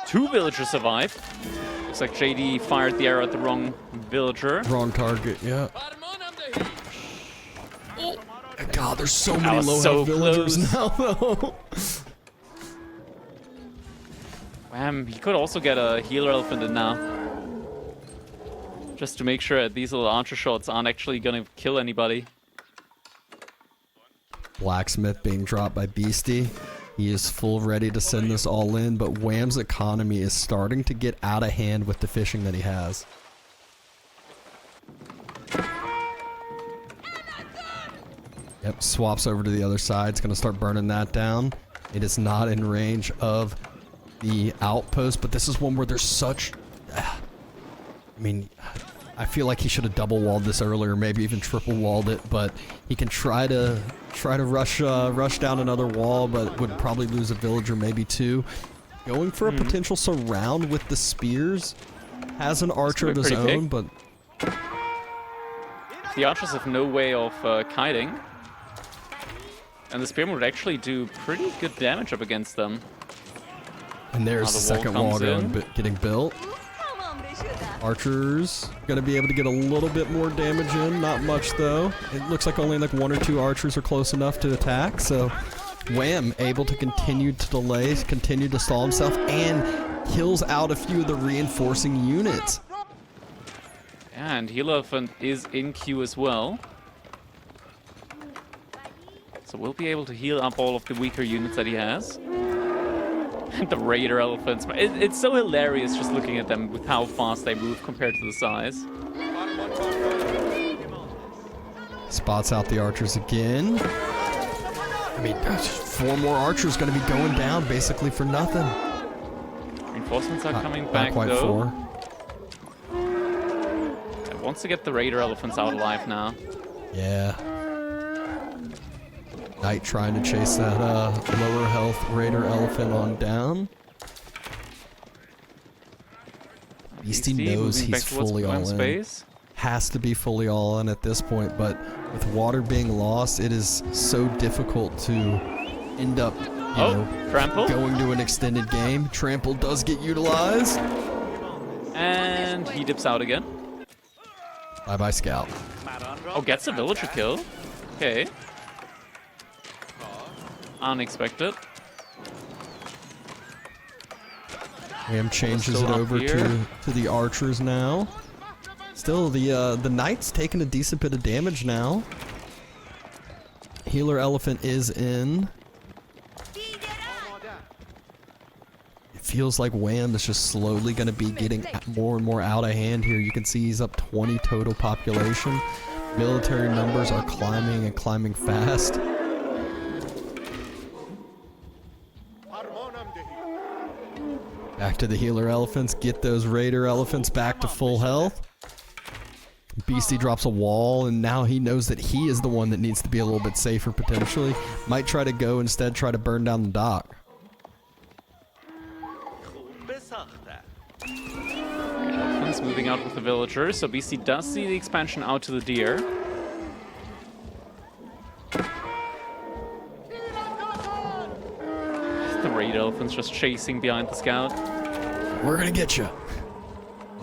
2 villagers survive. Looks like JD fired the arrow at the wrong villager. Wrong target. Yeah. Oh God, there's so many was low so health villagers close. now, though. Wham! He could also get a healer elephant in now. Just to make sure that these little archer shots aren't actually gonna kill anybody. Blacksmith being dropped by Beasty. He is full ready to send this all in, but Wham's economy is starting to get out of hand with the fishing that he has. Yep, swaps over to the other side. It's going to start burning that down. It is not in range of the outpost, but this is one where there's such... I mean, I feel like he should have double walled this earlier, maybe even triple walled it, but he can try to rush down another wall, but would probably lose a villager, maybe 2. Going for a potential surround with the spears. Has an archer of his own, but the archers have no way of kiting, and the spearman would actually do pretty good damage up against them. And there's the second wall getting built. Archers gonna be able to get a little bit more damage in, not much though. It looks like only like 1 or 2 archers are close enough to attack, so Wham able to continue to delay, continue to stall himself, and kills out a few of the reinforcing units. Yeah, and healer elephant is in queue as well. So we'll be able to heal up all of the weaker units that he has. And the raider elephants. It's so hilarious just looking at them with how fast they move compared to the size. Spots out the archers again. I mean, 4 more archers going to be going down basically for nothing. Reinforcements are coming back not quite though. 4. Wants to get the raider elephants out alive now. Yeah. Knight trying to chase that lower health raider elephant on down. Beasty knows he's fully all in. Space. Has to be fully all in at this point, but with water being lost, it is so difficult to end up, you know, trample? going to an extended game. Trample does get utilized. And he dips out again. Bye-bye, Scout. Oh, gets a villager kill. Okay. Unexpected. Wham changes it over to the archers now. Still, the knight's taking a decent bit of damage now. Healer elephant is in. It feels like Wham is just slowly going to be getting more and more out of hand here. You can see he's up 20 total population. Military numbers are climbing and climbing fast. Back to the healer elephants. Get those raider elephants back to full health. Beasty drops a wall, and now he knows that he is the one that needs to be a little bit safer potentially. Might try to go instead, try to burn down the dock. Elephants moving out with the villagers, so Beasty does see the expansion out to the deer. The raider elephants just chasing behind the scout. We're gonna get you.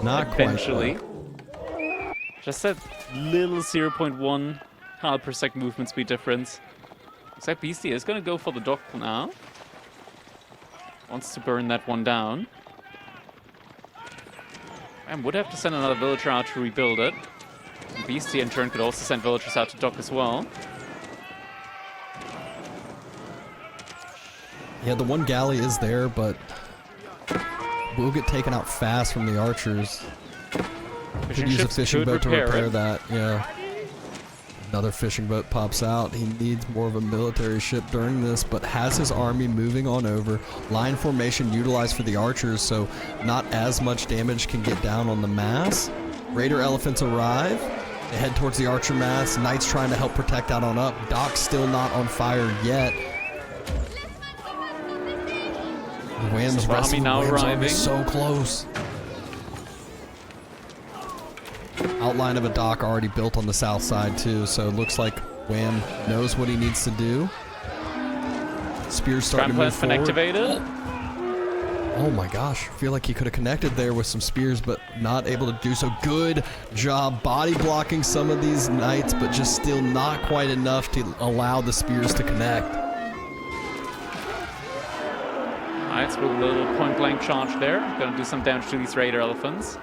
Not eventually. quite. Just that little 0.1 card per sec movement speed difference. Looks like Beastie is gonna go for the dock now. Wants to burn that one down. And would have to send another villager out to rebuild it. Beastie in turn could also send villagers out to dock as well. Yeah, the one galley is there, but will get taken out fast from the archers. Could use a fishing boat to repair that, yeah. Another fishing boat pops out. He needs more of a military ship during this, but has his army moving on over. Line formation utilized for the archers, so not as much damage can get down on the mass. Raider elephants arrive. They head towards the archer mass. Knights trying to help protect out on up. Dock's still not on fire yet. Wham's now arriving. So close. outline of a dock already built on the south side too, so it looks like Wham knows what he needs to do. Spears starting to move Scram plan forward. activated. Oh my gosh, I feel like he could have connected there with some spears, but not able to do so. Good job body blocking some of these knights, but just still not quite enough to allow the spears to connect. Knights with a little point blank charge there. Gonna do some damage to these raider elephants.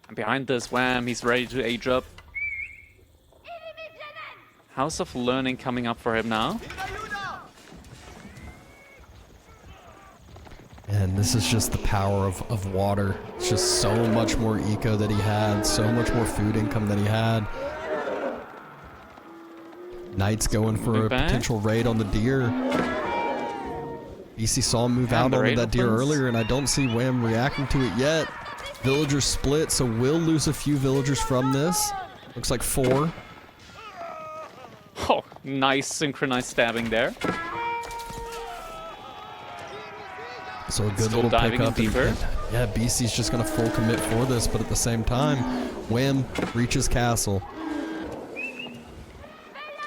And behind this, Wham, he's ready to age up. House of Learning coming up for him now. And this is just the power of water. It's just so much more eco that he had, so much more food income that he had. Knights going for a potential raid on the deer. Beasty saw him move out onto that deer earlier, and I don't see Wham reacting to it yet. Villagers split, so we'll lose a few villagers from this. Looks like 4. Oh, nice synchronized stabbing there. So a good Still little diving pickup. in deeper. Yeah, Beasty's just going to full commit for this, but at the same time, Wham reaches castle.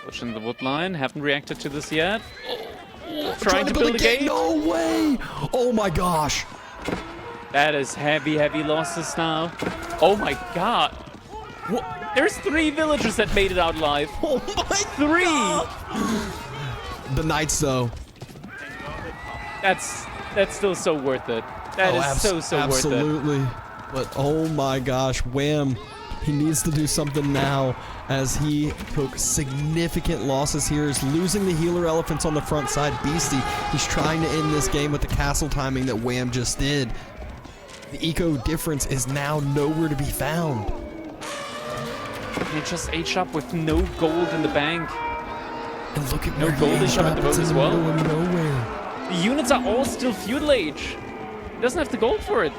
Pushing the wood line. Haven't reacted to this yet. Trying to build a gate. No way! Oh my gosh! That is heavy, heavy losses now. Oh my god. What? There's 3 villagers that made it out alive. Oh my 3! God. The knights, though. That's still so worth it. That is so worth it. Absolutely. But oh my gosh, Wham. He needs to do something now as he took significant losses here. He's losing the healer elephants on the front side. Beasty, he's trying to end this game with the castle timing that Wham just did. The eco difference is now nowhere to be found. He just aged up with no gold in the bank. And look at No where he gold aged shot at up. the boat It's in as the well. middle of nowhere. The units are all still feudal age. He doesn't have the gold for it.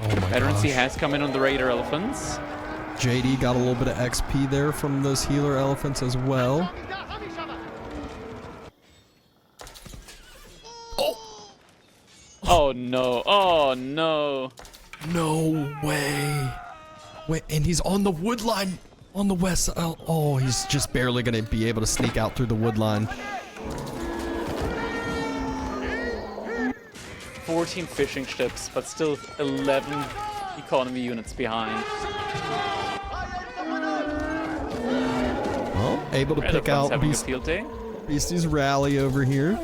Oh my Veterancy gosh. has come in on the raider elephants. JD got a little bit of XP there from those healer elephants as well. Oh no, oh no. No way. Wait, and he's on the wood line on the west side. Oh, he's just barely going to be able to sneak out through the wood line. 14 fishing ships, but still 11 economy units behind. Well, able to Red pick elephants out having a field day. Beasty's rally over here.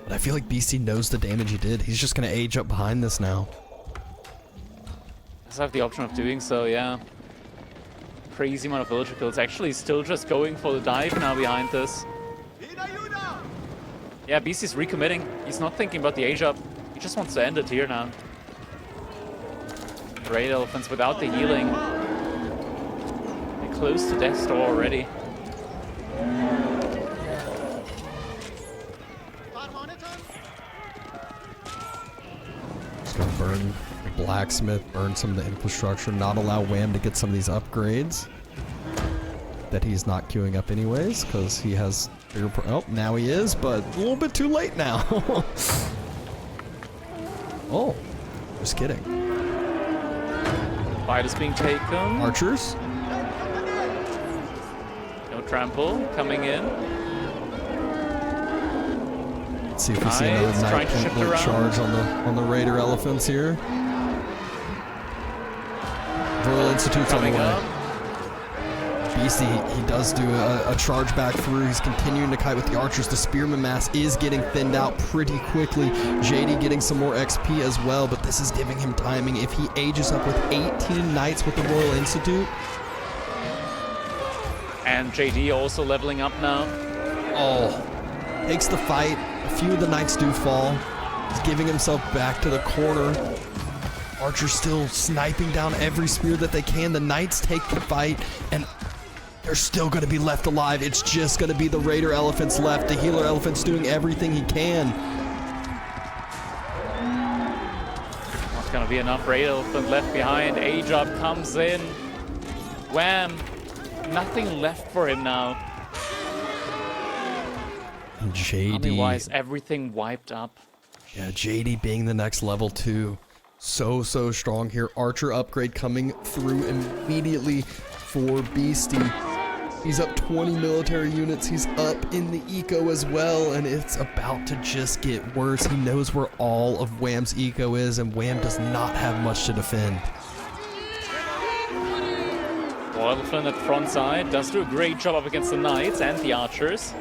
But I feel like Beasty knows the damage he did. He's just going to age up behind this now. Does have the option of doing so, yeah. Crazy amount of villager kills. Actually, still just going for the dive now behind this. Yeah, Beasty's recommitting. He's not thinking about the age up. He just wants to end it here now. Raid elephants without the healing. They're close to death's door already. Just going to burn the blacksmith, burn some of the infrastructure, not allow Wham to get some of these upgrades that he's not queuing up anyways, because he has bigger oh, now he is, but a little bit too late now. Oh, just kidding. Fight is being taken. Archers. No trample coming in. Let's see if we see another Nice, trying knight to shift point blank around. charge on the raider elephants here. Royal Institute's on the Coming way. up. Beasty, he does do a charge back through. He's continuing to kite with the archers. The spearman mass is getting thinned out pretty quickly. JD getting some more XP as well, but this is giving him timing. If he ages up with 18 knights with the Royal Institute. And JD also leveling up now. Oh, takes the fight. A few of the knights do fall. He's giving himself back to the corner. Archers still sniping down every spear that they can. The knights take the fight, and they're still going to be left alive. It's just going to be the raider elephants left. The healer elephant's doing everything he can. Not gonna be enough raider elephant left behind. Age up comes in. Wham! Nothing left for him now. JD. Army-wise, everything wiped up. Yeah, JD being the next level 2. So strong here. Archer upgrade coming through immediately for Beasty. He's up 20 military units. He's up in the eco as well, and it's about to just get worse. He knows where all of Wham's eco is, and Wham does not have much to defend. Elephant at front side does do a great job up against the Knights and the Archers.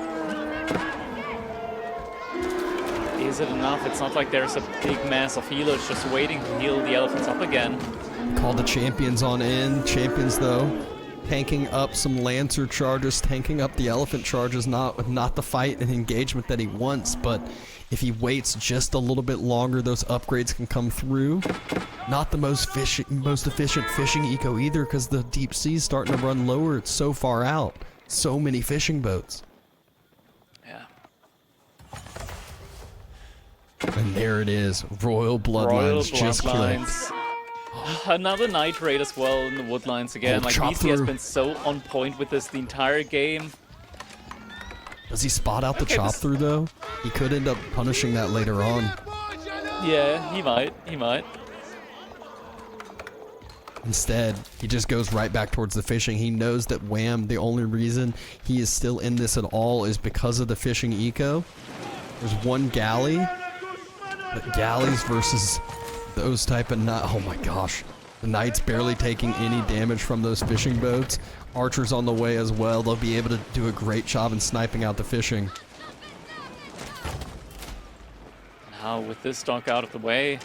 Is it enough? It's not like there's a big mass of healers just waiting to heal the Elephants up again. Call the champions on in. Champions, though, tanking up some Lancer charges, tanking up the Elephant charges, not the fight and engagement that he wants, but if he waits just a little bit longer, those upgrades can come through. Not the most efficient fishing eco either, because the deep sea's starting to run lower. It's so far out. So many fishing boats. Yeah. And there it is. Royal Bloodlines just killed. Another Knight raid as well in the Woodlines again. Oh, like, Beasty has been so on point with this the entire game. Does he spot out the chop through though? He could end up punishing that later on. Yeah, he might. Instead, he just goes right back towards the fishing. He knows that Wham, the only reason he is still in this at all is because of the fishing eco. There's one galley, but galleys versus those type of oh my gosh. The Knights barely taking any damage from those fishing boats. Archers on the way as well. They'll be able to do a great job in sniping out the fishing. Now with this dock out of the way,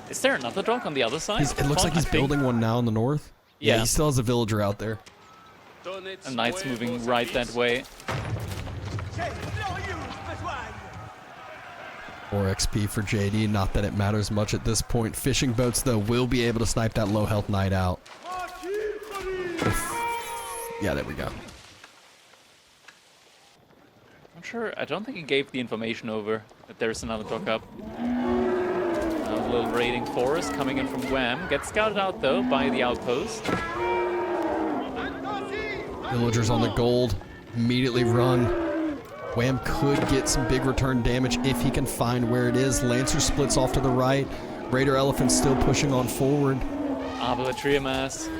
is there another dock on the other side? It looks like he's building one now in the north. Yeah, he still has a villager out there. And Knights moving right that way. 4 XP for JD, not that it matters much at this point. Fishing boats, though, will be able to snipe that low health Knight out. Yeah, there we go. I'm sure, I don't think he gave the information over that there's another dock up. A little raiding force coming in from Wham. Gets scouted out, though, by the outpost. Villagers on the gold, immediately run. Wham could get some big return damage if he can find where it is. Lancer splits off to the right. Raider Elephant still pushing on forward. Artillery mass.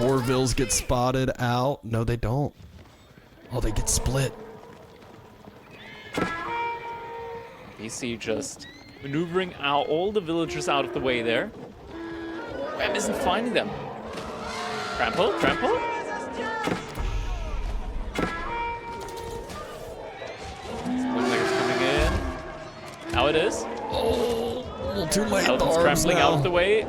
Orvilles get spotted out. No, they don't. Oh, they get split. BC just maneuvering out all the villagers out of the way there. Wham isn't finding them. Trample. Looks like it's coming in. Now it is. Oh, a little too late. Elephant's trampling out of the way.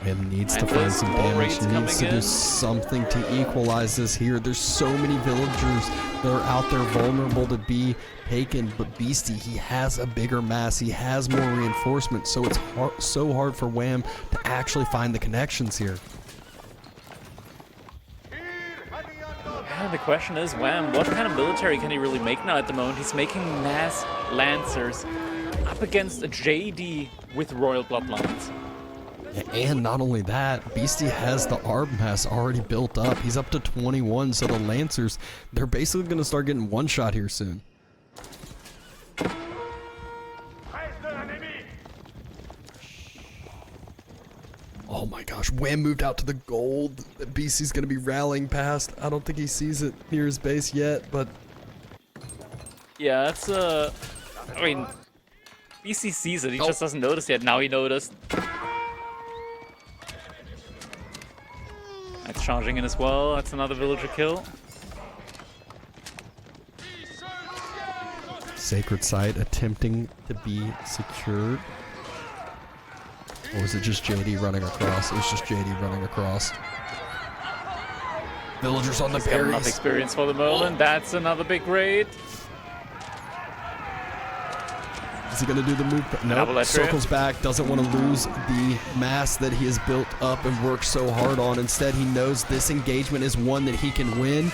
And needs to find some damage. Needs to do something to equalize this here. There's so many villagers that are out there vulnerable to be taken, but Beasty, he has a bigger mass. He has more reinforcement, so it's so hard for Wham to actually find the connections here. Yeah, the question is, Wham, what kind of military can he really make now at the moment? He's making mass Lancers up against a JD with Royal Bloodlines. And not only that, Beasty has the arm mass already built up. He's up to 21, so the Lancers, they're basically going to start getting one shot here soon. Oh my gosh, Wham moved out to the gold that Beasty's going to be rallying past. I don't think he sees it near his base yet, but... Yeah, that's I mean, BC sees it, he just doesn't notice yet. Now he noticed. That's charging in as well. That's another villager kill. Sacred site attempting to be secured. Or was it just JD running across? It was just JD running across. Villagers on the berries. Enough experience for the moment. That's another big raid. Is he going to do the move? No, circles back, doesn't want to lose the mass that he has built up and worked so hard on. Instead, he knows this engagement is one that he can win.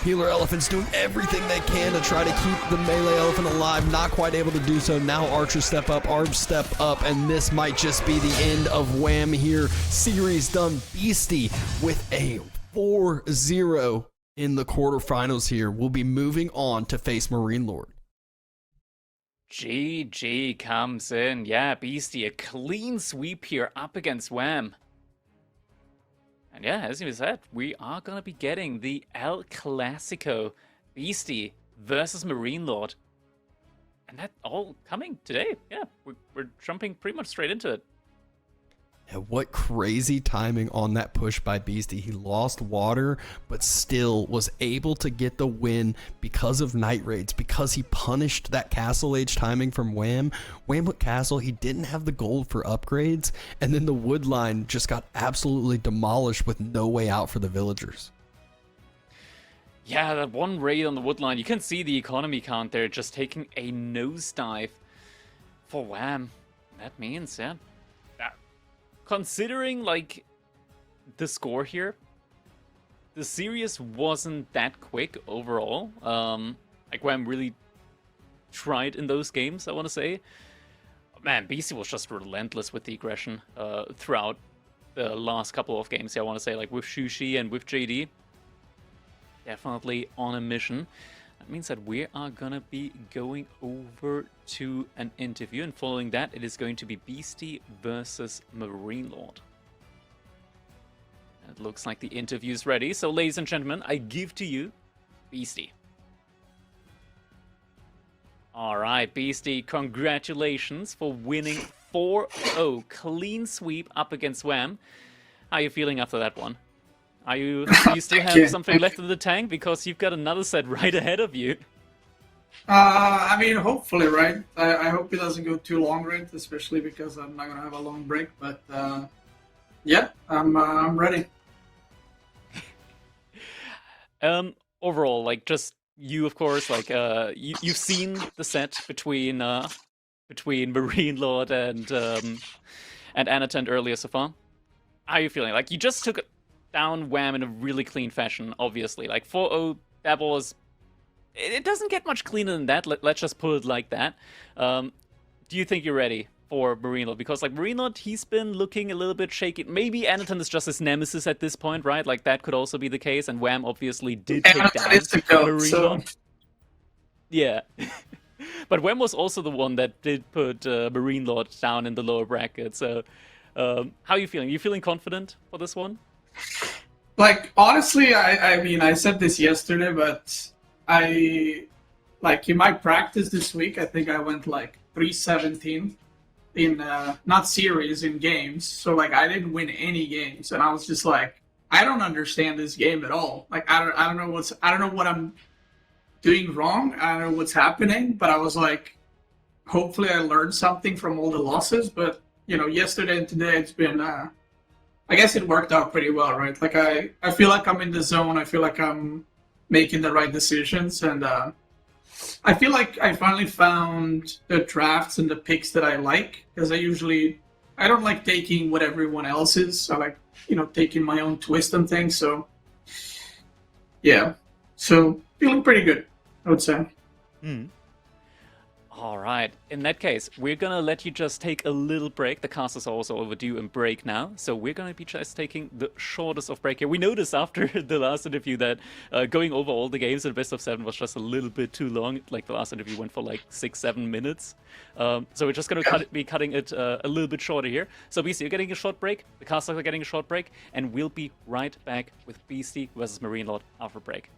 Healer elephants doing everything they can to try to keep the melee elephant alive. Not quite able to do so. Now archers step up, arbs step up, and this might just be the end of Wham here. Series done. Beasty with a 4-0 in the quarterfinals here. We'll be moving on to face Marine Lord. GG comes in. Yeah, Beasty, a clean sweep here up against Wham. And yeah, as you said, we are going to be getting the El Clasico, Beasty versus Marine Lord. And that all coming today. Yeah, we're jumping pretty much straight into it. And what crazy timing on that push by Beasty. He lost water, but still was able to get the win because of Night Raids, because he punished that Castle Age timing from Wham. Wham with Castle, he didn't have the gold for upgrades, and then the wood line just got absolutely demolished with no way out for the villagers. Yeah, that one raid on the wood line, you can see the economy count there just taking a nosedive for Wham. That means, yeah, considering, like, the score here, the series wasn't that quick overall. Like, Wham really tried in those games, I want to say. Man, Beasty was just relentless with the aggression throughout the last couple of games, I want to say, like, with Shushi and with JD. Definitely on a mission. That means that we are gonna be going over to an interview, and following that, it is going to be Beasty versus Marine Lord. It looks like the interview is ready, so ladies and gentlemen, I give to you Beasty. Alright, Beasty, congratulations for winning 4-0, clean sweep up against Wham. How are you feeling after that one? Do you still have something left in the tank? Because you've got another set right ahead of you. I mean, hopefully, right? I hope it doesn't go too long, right? Especially because I'm not gonna have a long break. But yeah, I'm ready. Overall, like, just you, of course, like, you've seen the set between Marine Lord and Anatent earlier so far. How are you feeling? Like, you just took down Wham in a really clean fashion, obviously. Like, 4-0, that was... It doesn't get much cleaner than that, let's just put it like that. Do you think you're ready for Marine Lord? Because, like, Marine Lord, he's been looking a little bit shaky. Maybe Anaton is just his nemesis at this point, right? Like, that could also be the case, and Wham obviously did take down Marine Lord. Yeah. But Wham was also the one that did put Marine Lord down in the lower bracket, so... how are you feeling? You feeling confident for this one? Like, honestly, I mean, I said this yesterday, but like, in my practice this week, I think I went, like, 3-17 in, not series, in games. So, like, I didn't win any games, and I was just like, I don't understand this game at all. Like, I don't know what I'm doing wrong. I don't know what's happening, but I was like, hopefully I learned something from all the losses, but, you know, yesterday and today it's been, I guess it worked out pretty well, right? Like, I feel like I'm in the zone. I feel like I'm making the right decisions. And I feel like I finally found the drafts and the picks that I like. Because I don't like taking what everyone else is. I like, you know, taking my own twist on things. So, yeah. So, feeling pretty good, I would say. Alright, in that case, we're gonna let you just take a little break. The cast is also overdue and break now, so we're gonna be just taking the shortest of break here. We noticed after the last interview that going over all the games in best of 7 was just a little bit too long. Like, the last interview went for like 6-7 minutes. So we're just gonna be cutting it a little bit shorter here. So Beasty, you're getting a short break, the casters are getting a short break, and we'll be right back with Beasty versus Marine Lord after break.